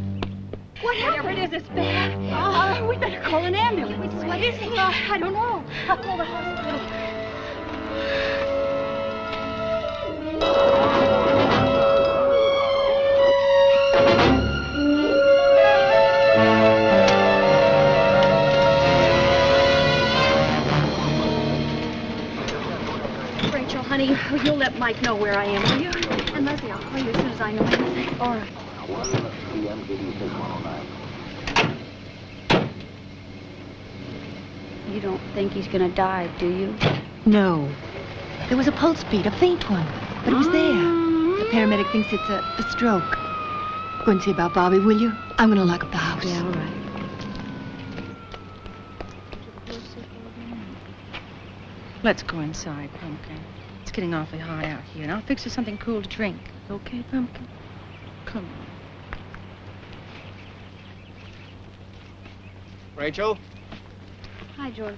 What happened? Whatever it is, it's bad. We better call an ambulance. What is it? I don't know. I'll call the hospital. Rachel, honey, you'll let Mike know where I am, will you? And Leslie, I'll call you as soon as I know anything. All right. You don't think he's gonna die, do you? No. There was a pulse beat, a faint one, but it was there. The paramedic thinks it's a stroke. Go and see about Bobby, will you? I'm going to lock up the house. Yeah, all right. Let's go inside, Pumpkin. It's getting awfully hot out here, and I'll fix you something cool to drink. Okay, Pumpkin? Come on. Rachel? Hi, George.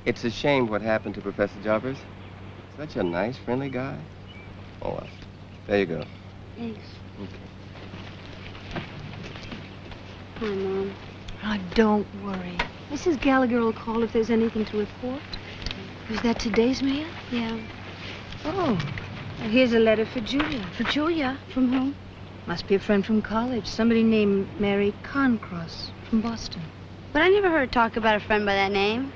It's a shame what happened to Professor Jarvis. Such a nice, friendly guy. Oh, well, there you go. Thanks. Okay. Hi, Mom. Oh, don't worry. Mrs. Gallagher will call if there's anything to report. Was that today's mail? Yeah. Oh. Well, here's a letter for Julia. For Julia? From whom? Must be a friend from college. Somebody named Mary Concross from Boston. But I never heard her talk about a friend by that name.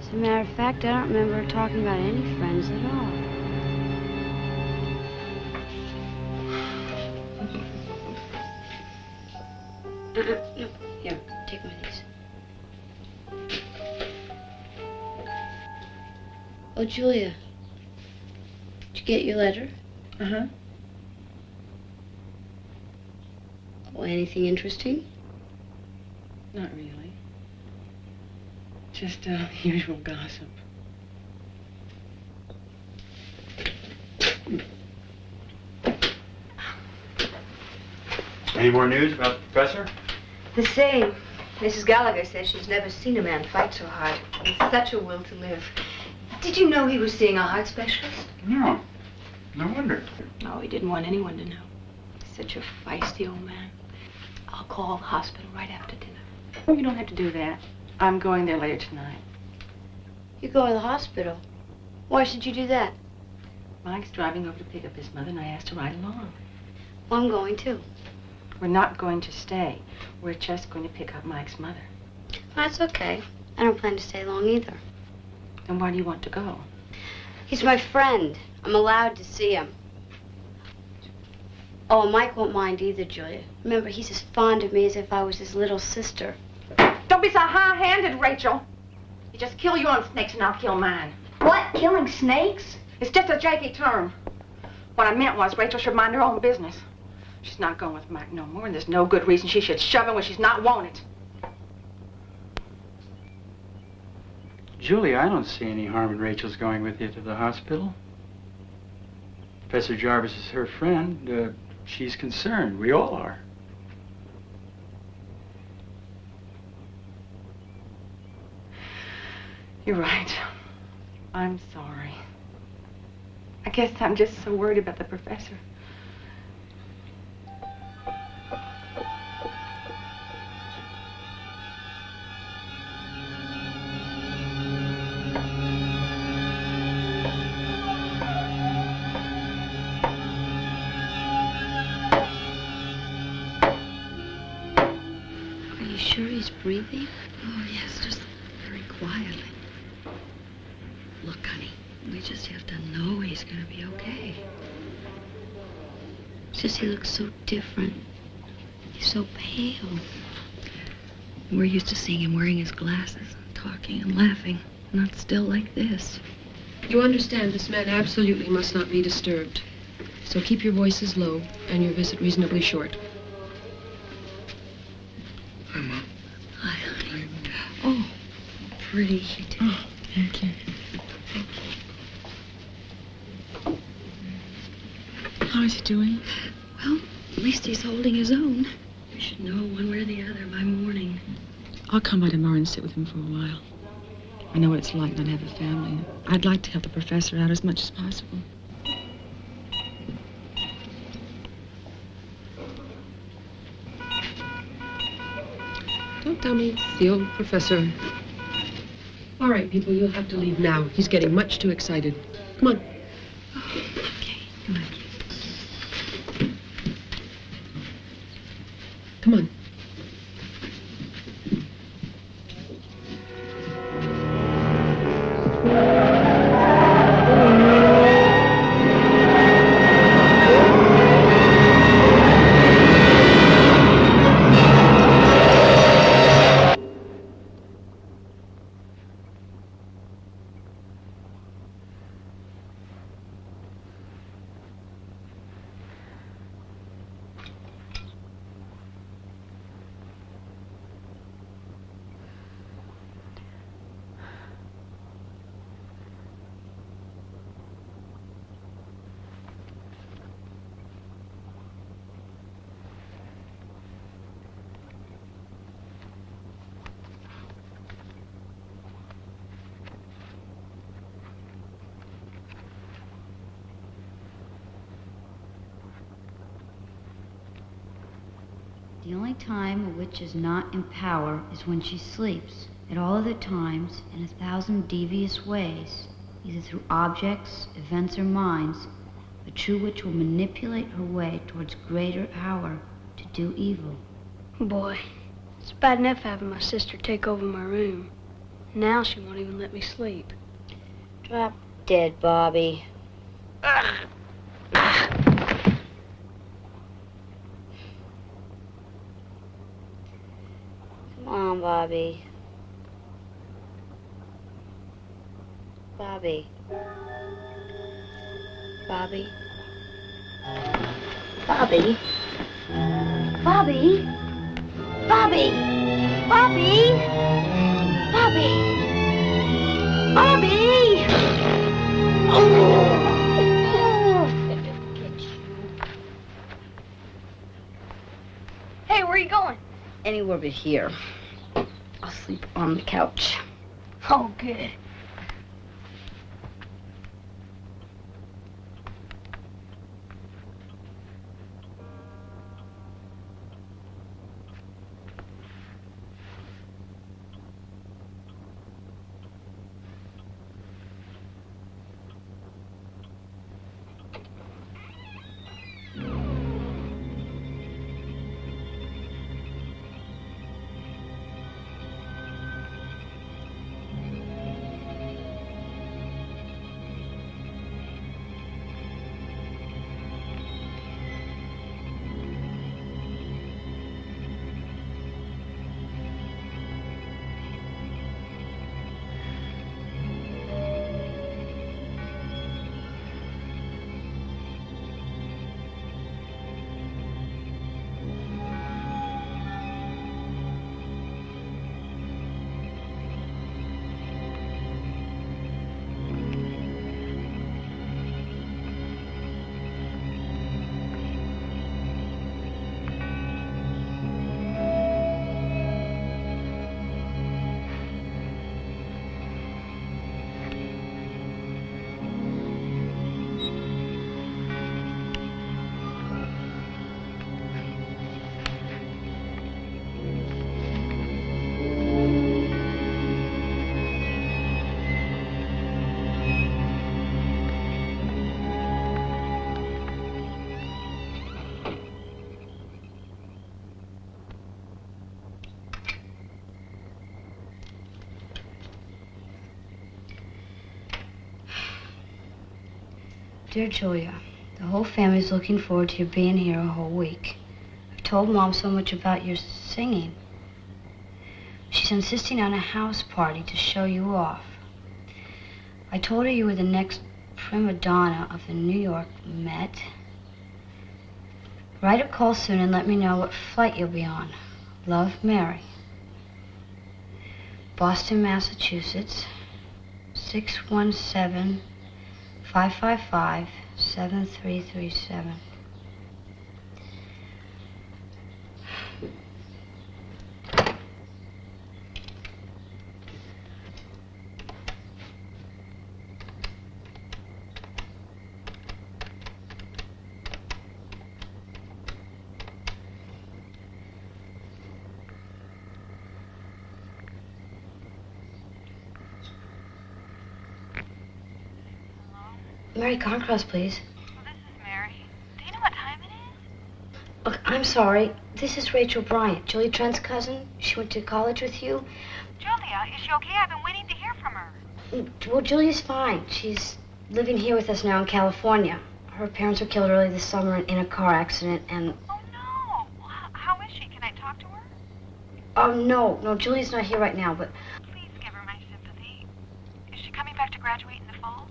As a matter of fact, I don't remember her talking about any friends at all. No. Here, take one of these. Oh, Julia. Did you get your letter? Uh-huh. Oh, anything interesting? Not really. Just usual gossip. Any more news about the professor? The same. Mrs. Gallagher says she's never seen a man fight so hard. With such a will to live. Did you know he was seeing a heart specialist? No. No wonder. No, he didn't want anyone to know. Such a feisty old man. I'll call the hospital right after dinner. Oh, you don't have to do that. I'm going there later tonight. You go to the hospital. Why should you do that? Mike's driving over to pick up his mother, and I asked to ride along. Well, I'm going too. We're not going to stay. We're just going to pick up Mike's mother. That's okay. I don't plan to stay long either. Then why do you want to go? He's my friend. I'm allowed to see him. Oh, Mike won't mind either, Julia. Remember, he's as fond of me as if I was his little sister. Don't be so high-handed, Rachel. You just kill your own snakes and I'll kill mine. What? Killing snakes? It's just a janky term. What I meant was Rachel should mind her own business. She's not going with Mike no more, and there's no good reason she should shove him when she's not wanted. Julie, I don't see any harm in Rachel's going with you to the hospital. Professor Jarvis is her friend. She's concerned. We all are. You're right. I'm sorry. I guess I'm just so worried about the professor. Are you sure he's breathing? Oh, yes, just very quietly. Look, honey, we just have to know he's gonna be okay. It's just he looks so different. He's so pale. We're used to seeing him wearing his glasses, and talking and laughing, not still like this. You understand this man absolutely must not be disturbed. So keep your voices low and your visit reasonably short. Hi, Mom. Hi, honey. Oh, pretty. Oh, thank you. How is he doing? Well, at least he's holding his own. We should know one way or the other by morning. I'll come by tomorrow and sit with him for a while. I know what it's like not to have a family. I'd like to help the professor out as much as possible. Don't tell me it's the old professor. All right, people, you'll have to leave now. He's getting much too excited. Come on. Okay, come on. Come on. The only time a witch is not in power is when she sleeps. At all other times, in 1,000 devious ways, either through objects, events, or minds, a true witch will manipulate her way towards greater power to do evil. Boy, it's bad enough having my sister take over my room. Now she won't even let me sleep. Drop dead, Bobby. Come on, Bobby. Bobby. Bobby. Bobby. Bobby. Bobby. Bobby. Bobby. Bobby. Oh. over here. I'll sleep on the couch. Okay. Dear Julia, the whole family's looking forward to you being here a whole week. I've told Mom so much about your singing. She's insisting on a house party to show you off. I told her you were the next prima donna of the New York Met. Write or call soon and let me know what flight you'll be on. Love, Mary. Boston, Massachusetts, 617-555-7337. Mary Carncross, please. Well, this is Mary. Do you know what time it is? Look, I'm sorry. This is Rachel Bryant, Julie Trent's cousin. She went to college with you. Julia, is she okay? I've been waiting to hear from her. Well, Julia's fine. She's living here with us now in California. Her parents were killed early this summer in a car accident, and... Oh, no. Well, how is she? Can I talk to her? No, Julia's not here right now, but... Please give her my sympathy. Is she coming back to graduate in the fall?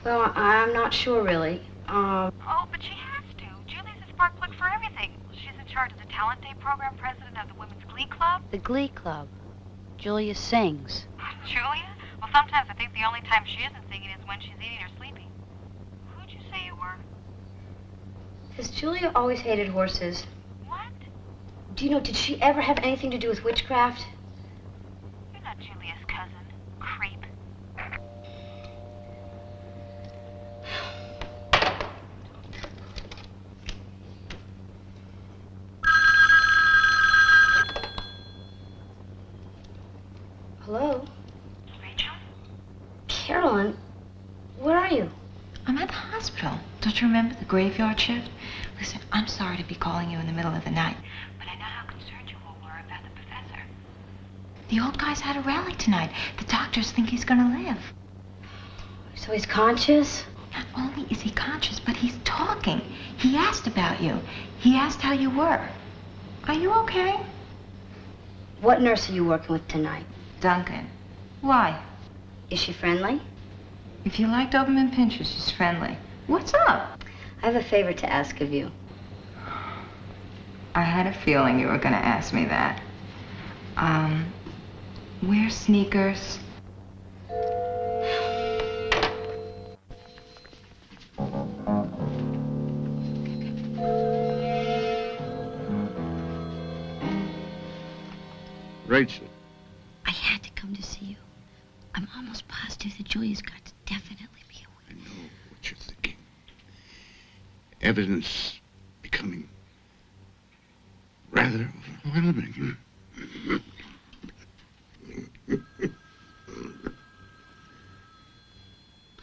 Well, I'm not sure, really. Oh, but she has to. Julie's a spark plug for everything. She's in charge of the Talent Day program, president of the Women's Glee Club. The Glee Club. Julia sings. Julia? Well, sometimes I think the only time she isn't singing is when she's eating or sleeping. Who'd you say you were? Has Julia always hated horses? What? Do you know, did she ever have anything to do with witchcraft? You're not Julia's cousin. Creep. Hello? Rachel? Carolyn, where are you? I'm at the hospital. Don't you remember the graveyard shift? Listen, I'm sorry to be calling you in the middle of the night, but I know how concerned you all were about the professor. The old guy's had a rally tonight. The doctors think he's gonna live. So he's conscious? Not only is he conscious, but he's talking. He asked about you. He asked how you were. Are you okay? What nurse are you working with tonight? Duncan. Why? Is she friendly? If you like Doberman Pinscher, she's friendly. What's up? I have a favor to ask of you. I had a feeling you were going to ask me that. Wear sneakers. Rachel. I had to come to see you. I'm almost positive that Julia's got to definitely be away. I know what you're thinking. Evidence becoming rather overwhelming. But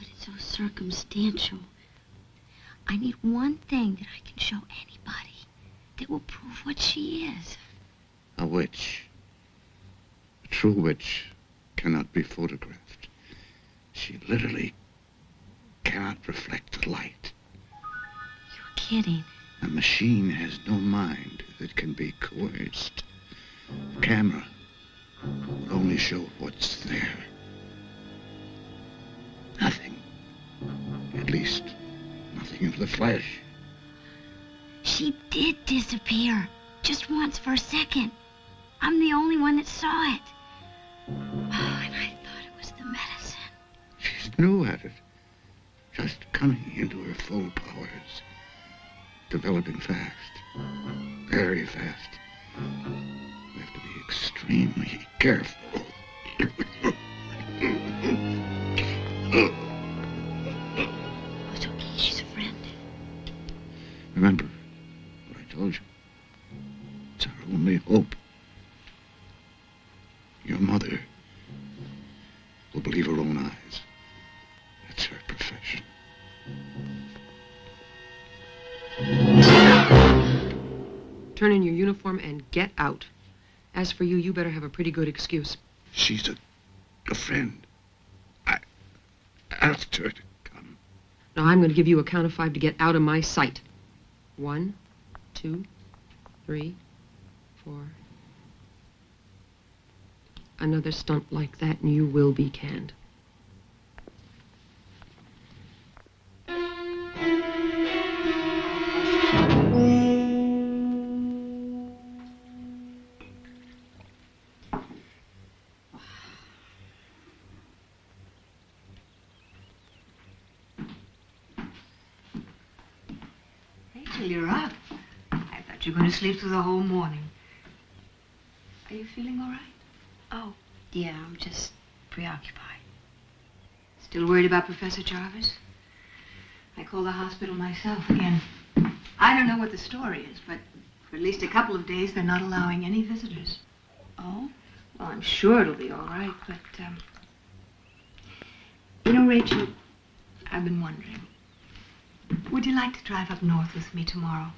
it's so circumstantial. I need one thing that I can show anybody that will prove what she is. A witch. A true witch cannot be photographed. She literally cannot reflect the light. You're kidding. A machine has no mind that can be coerced. A camera will only show what's there. Nothing. At least, nothing of the flesh. She did disappear. Just once for a second. I'm the only one that saw it. Oh, and I thought it was the medicine. She's new at it. Just coming into her full powers. Developing fast. Very fast. We have to be extremely careful. It's okay, she's a friend. Remember what I told you. It's our only hope. Your mother will believe her own eyes. That's her profession. Turn in your uniform and get out. As for you, you better have a pretty good excuse. She's a friend. I asked her to come. Now, I'm going to give you a count of 5 to get out of my sight. 1, 2, 3, 4. Another stunt like that and you will be canned. Rachel, you're up. I thought you were going to sleep through the whole morning. Are you feeling all right? Oh, yeah, I'm just preoccupied. Still worried about Professor Jarvis? I called the hospital myself again. I don't know what the story is, but for at least a couple of days, they're not allowing any visitors. Oh? Well, I'm sure it'll be all right, but, you know, Rachel, I've been wondering. Would you like to drive up north with me tomorrow?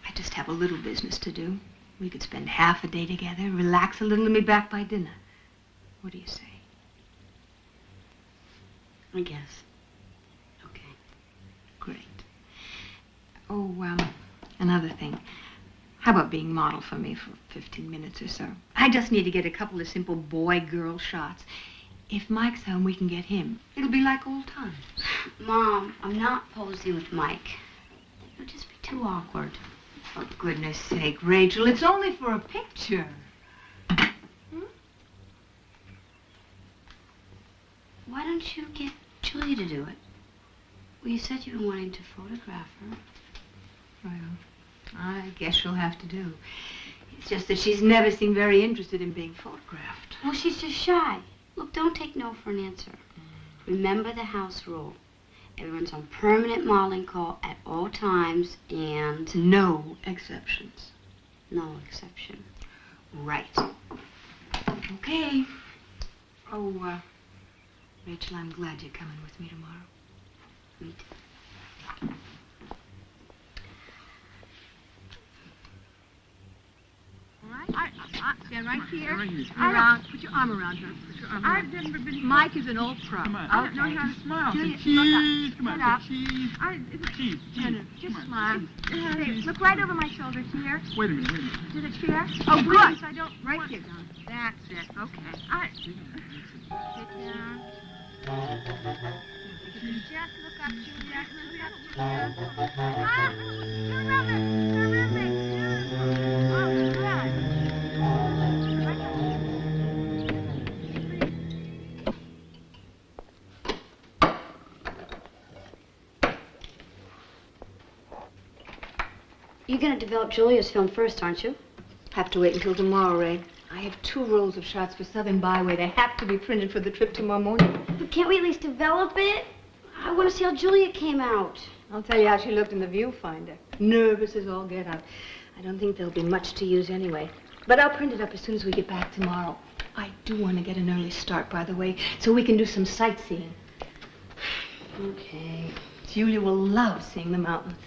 I just have a little business to do. We could spend half a day together, relax a little, and be back by dinner. What do you say? I guess. Okay. Great. Oh, another thing. How about being model for me for 15 minutes or so? I just need to get a couple of simple boy-girl shots. If Mike's home, we can get him. It'll be like old times. Mom, I'm not posing with Mike. It'll just be too awkward. For goodness sake, Rachel, it's only for a picture. Why don't you get Julia to do it? Well, you said you were wanting to photograph her. Well, I guess she'll have to do. It's just that she's never seemed very interested in being photographed. Well, she's just shy. Look, don't take no for an answer. Remember the house rule. Everyone's on permanent modeling call at all times, and... No exceptions. No exception. Right. Okay. Oh, Rachel, I'm glad you're coming with me tomorrow. Me too. Stand right here. Put your arm around her. Put your arm around her. I've never been... Mike is an old pro. Come on. I don't know how to smile. Julia, Cheese. Come on. Look up. Cheese. Cheese. Just Come smile. on. Hey, look right over my shoulder here. Wait a minute. To the chair. Oh, good. Please, I don't Right want... here, darling. That's it. Okay. Sit down. Just look up, Julia. Look up, Julia. Ah, terrific. Oh, good. You're going to develop Julia's film first, aren't you? Have to wait until tomorrow, Ray. I have 2 rolls of shots for Southern Byway. They have to be printed for the trip tomorrow morning. But can't we at least develop it? I want to see how Julia came out. I'll tell you how she looked in the viewfinder. Nervous as all get out. I don't think there'll be much to use anyway. But I'll print it up as soon as we get back tomorrow. I do want to get an early start, by the way, so we can do some sightseeing. Okay. Julia will love seeing the mountains.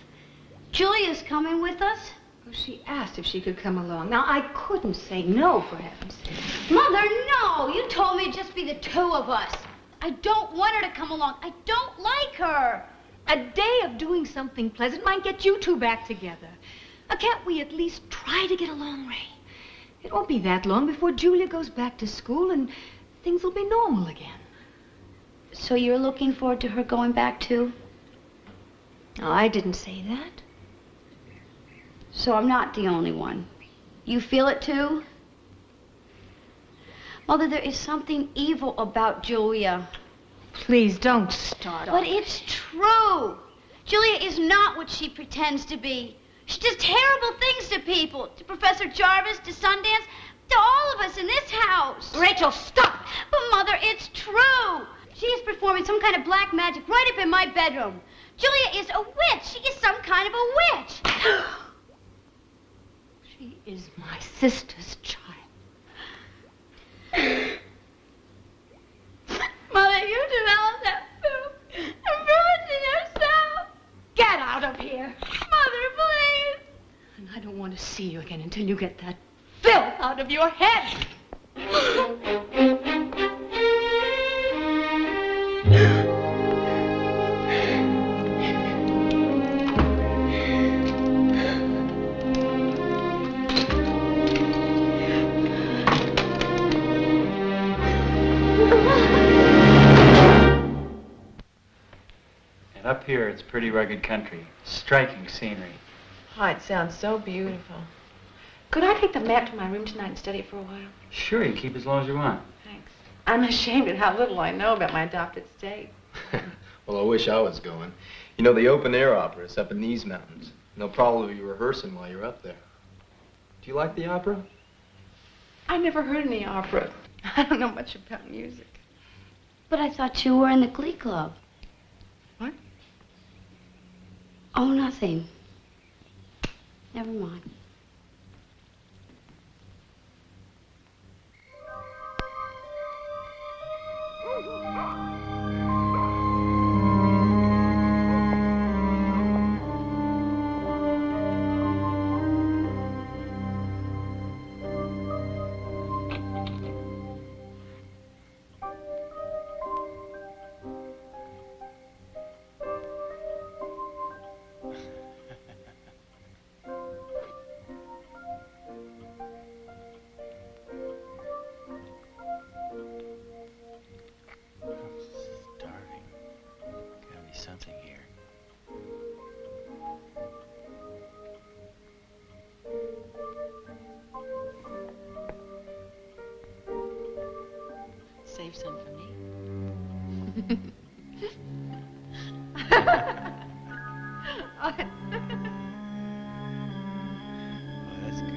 Julia's coming with us? Well, she asked if she could come along. Now, I couldn't say no, for heaven's sake. Mother, no! You told me it'd just be the 2 of us. I don't want her to come along. I don't like her. A day of doing something pleasant might get you 2 back together. Now, can't we at least try to get along, Ray? It won't be that long before Julia goes back to school and things will be normal again. So you're looking forward to her going back, too? No, I didn't say that. So I'm not the only one. You feel it, too? Mother, there is something evil about Julia. Please don't start. But it's true. Julia is not what she pretends to be. She does terrible things to people. To Professor Jarvis, to Sundance, to all of us in this house. Rachel, stop! But, Mother, it's true. She is performing some kind of black magic right up in my bedroom. Julia is a witch. She is some kind of a witch. She is my sister's child. Mother, you developed that film and prove it to yourself. Get out of here. Mother, please. And I don't want to see you again until you get that filth out of your head. And up here, it's pretty rugged country. Striking scenery. Oh, it sounds so beautiful. Could I take the map to my room tonight and study it for a while? Sure, you can keep as long as you want. Thanks. I'm ashamed at how little I know about my adopted state. Well, I wish I was going. You know, the open-air opera is up in these mountains. And they'll probably be rehearsing while you're up there. Do you like the opera? I never heard any opera. I don't know much about music. But I thought you were in the Glee Club. What? Oh, nothing. Never mind. Something here. Save some for me. Oh, that's good.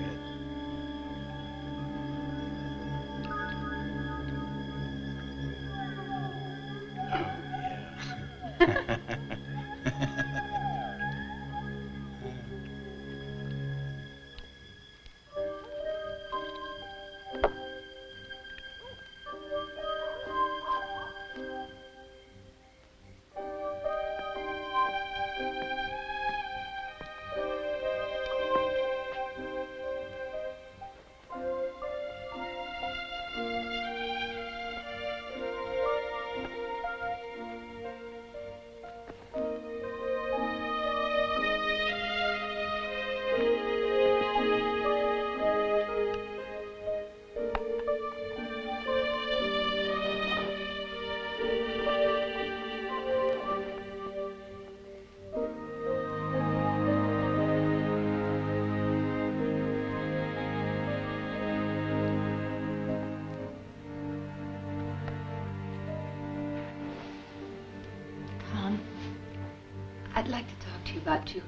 I'd like to talk to you about Julia.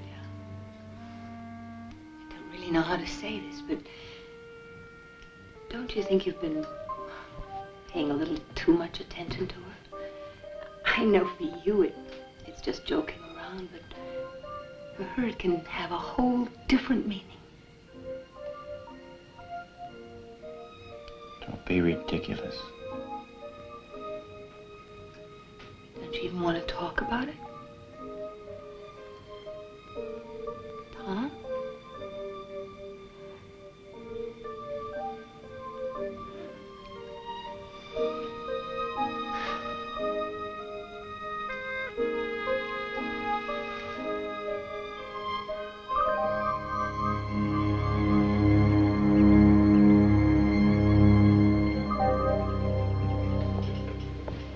I don't really know how to say this, but Don't you think you've been paying a little too much attention to her? I know for you it's just joking around, but for her it can have a whole different meaning. Don't be ridiculous. Don't you even want to talk about it? Huh?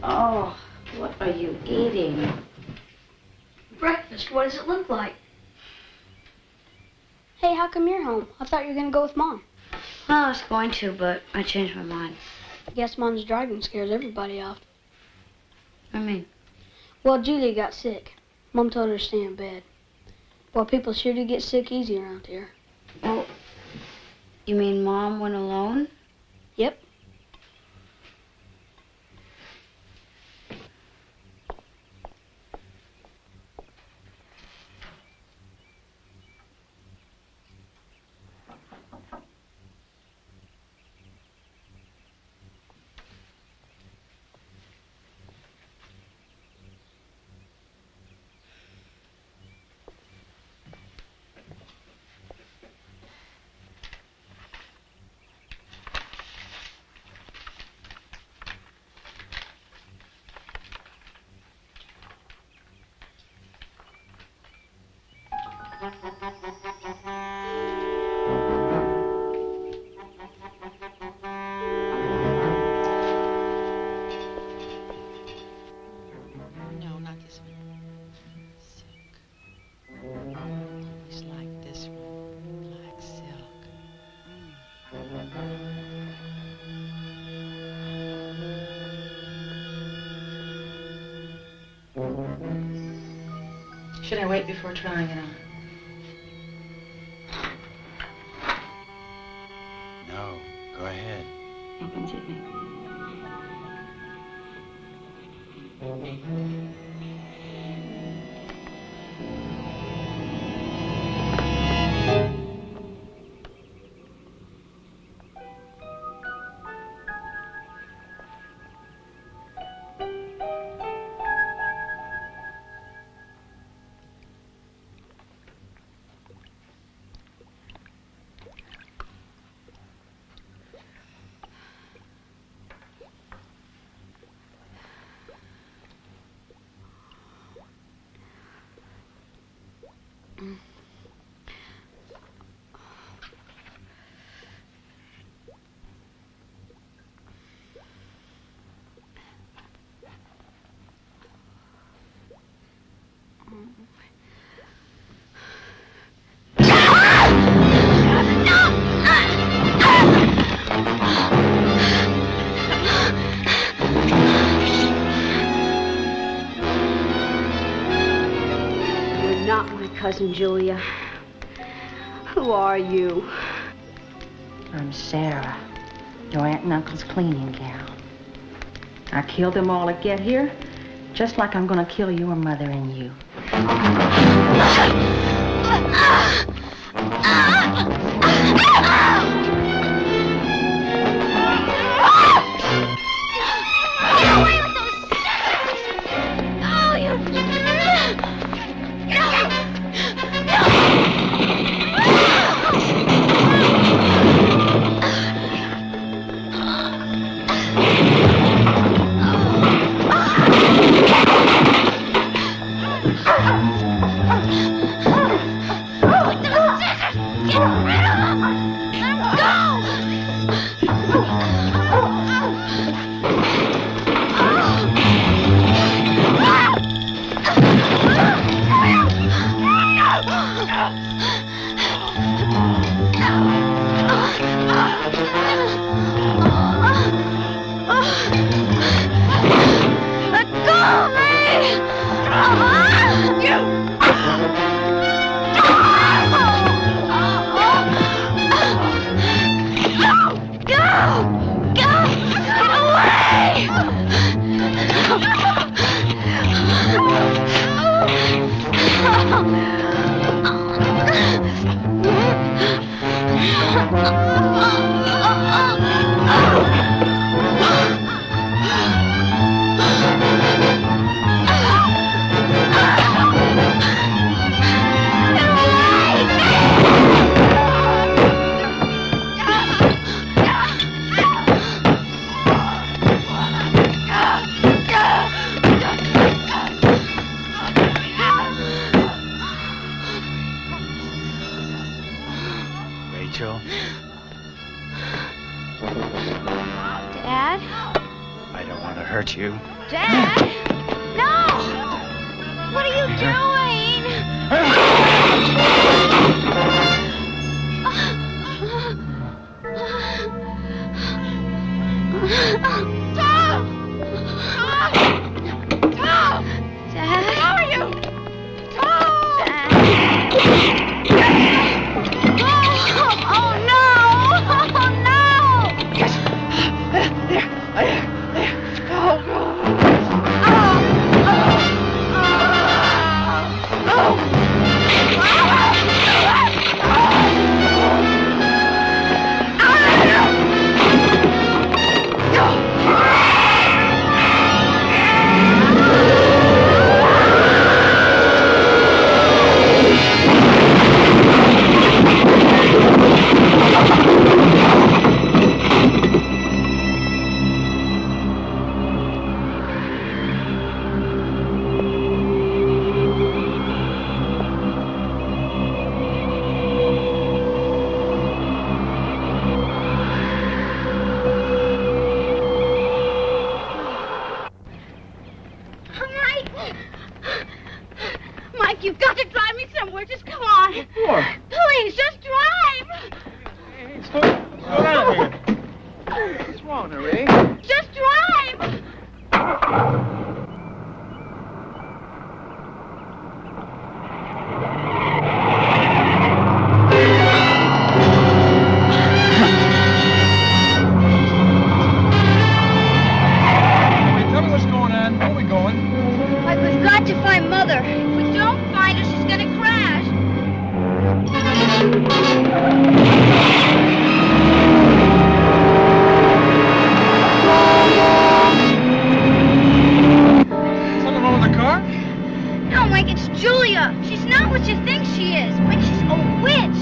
Oh, what are you eating? Breakfast, what does it look like? Hey, how come you're home? I thought you were going to go with Mom. Well, I was going to, but I changed my mind. Guess Mom's driving scares everybody off. What do you mean? Well, Julia got sick. Mom told her to stay in bed. Well, people sure do get sick easy around here. Oh, you mean Mom went alone? Yep. No, not this one. Silk. Always like this one. Black silk. Should I wait before trying it on? No, go ahead. Opens it, maybe. You're not my cousin Julia. Who are you? I'm Sarah, your aunt and uncle's cleaning gal. I killed them all to get here, just like I'm gonna kill your mother and you. Go! hurt you. Dad! No! What are you doing? Tom! Tom! Dad? How are you? Tom! Oh, no! Oh, no! Yes. There. Oh, God. Mike, you've got to drive me somewhere. Just come on. What? Please, just drive. Hey, slow down here. What's wrong, Ray? Just drive. Tell me what's going on. Where are we going? Mike, we've got to find Mother. If we don't find her, she's gonna crash. Something wrong with the car? No, Mike, it's Julia. She's not what you think she is. Mike, she's a witch.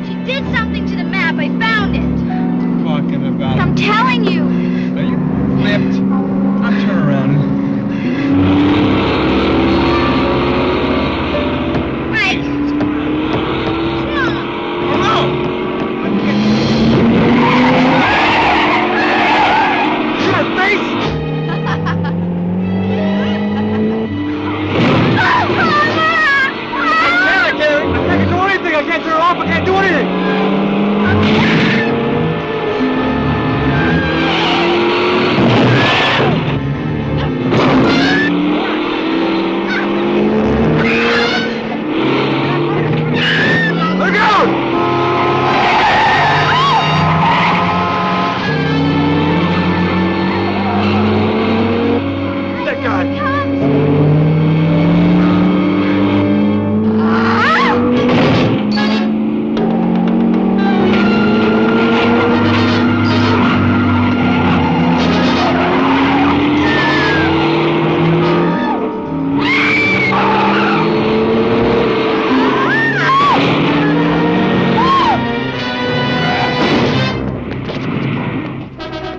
She did something to the map. I found it. Talking about I'm telling you. Are you flipped? Now turn around. Mike. I can't turn her off. I can't do anything. Look out! That guy.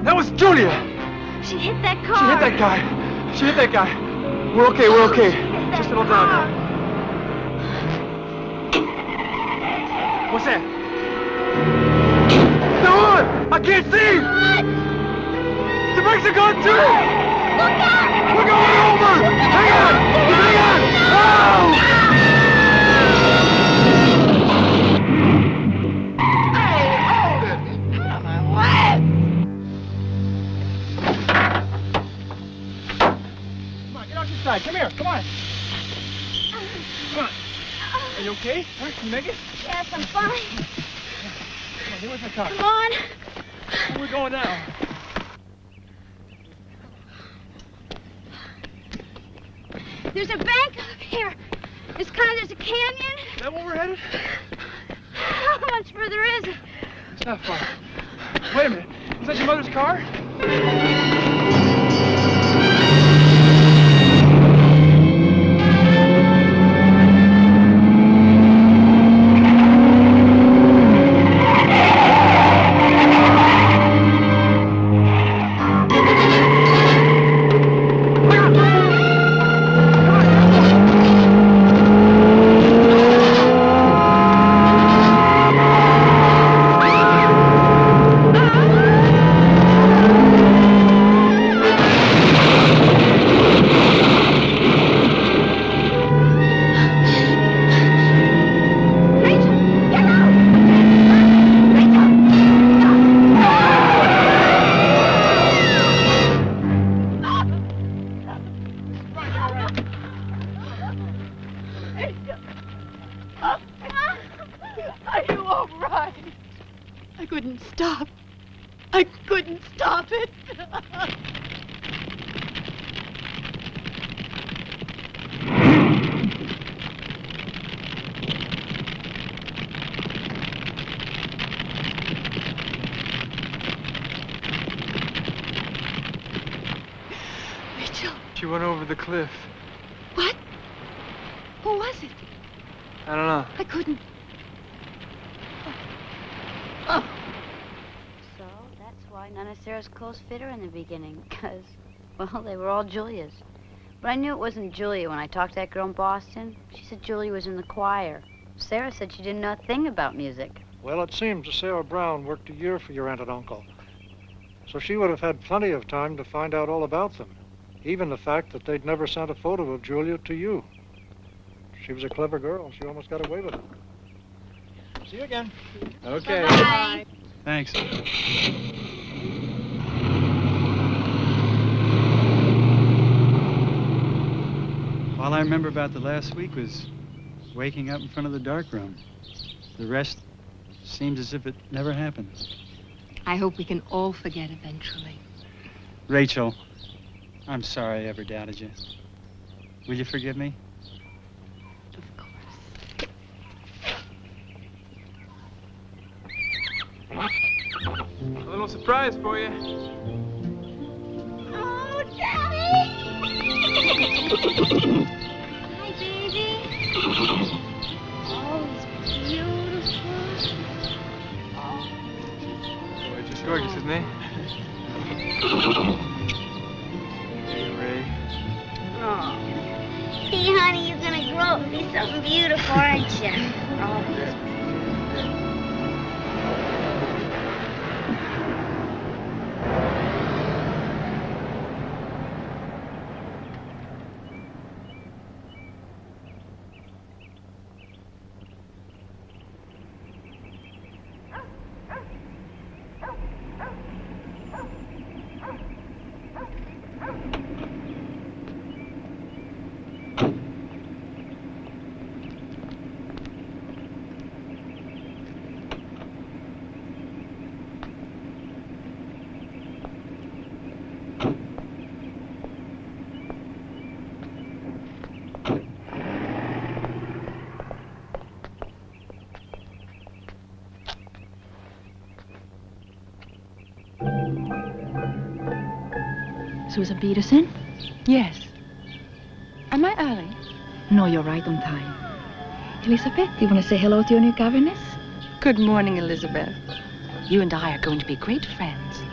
That was Julia. She hit that car. She hit that guy. She hit that guy. We're okay. We're okay. Just settle down now. What's that? They're on! I can't see! What? The brakes are gone too! Look out! We're going over! Hang on! Hang on! Oh! Hey, hold it! Come on, what? Come on, get off your side. Come here. Come on. Come on. Are you okay? Huh? Can you make it? Yes, I'm fine. Come on, get with my car. Come on. Where are we going now? There's a bank up here. There's a canyon. Is that where we're headed? How much further is it? It's not far. Wait a minute. Is that your mother's car? Rachel! She went over the cliff. What? Who was it? I don't know. I couldn't. Oh. So that's why none of Sarah's clothes fit her in the beginning, because, well, they were all Julia's. But I knew it wasn't Julia when I talked to that girl in Boston. She said Julia was in the choir. Sarah said she didn't know a thing about music. Well, it seems that Sarah Brown worked a year for your aunt and uncle. So she would have had plenty of time to find out all about them. Even the fact that they'd never sent a photo of Julia to you. She was a clever girl, and she almost got away with it. See you again. Okay. Bye. Thanks. All I remember about the last week was waking up in front of the darkroom. The rest seems as if it never happened. I hope we can all forget eventually. Rachel, I'm sorry I ever doubted you. Will you forgive me? A little surprise for you. Oh, Daddy! Hi, baby. Oh, he's beautiful. Boy, just gorgeous, isn't he? Hey, Ray. Oh. See, honey, you're gonna grow up and be something beautiful, aren't you? Oh, Susan Peterson? Yes. Am I early? No, you're right on time. Elizabeth, do you want to say hello to your new governess? Good morning, Elizabeth. You and I are going to be great friends.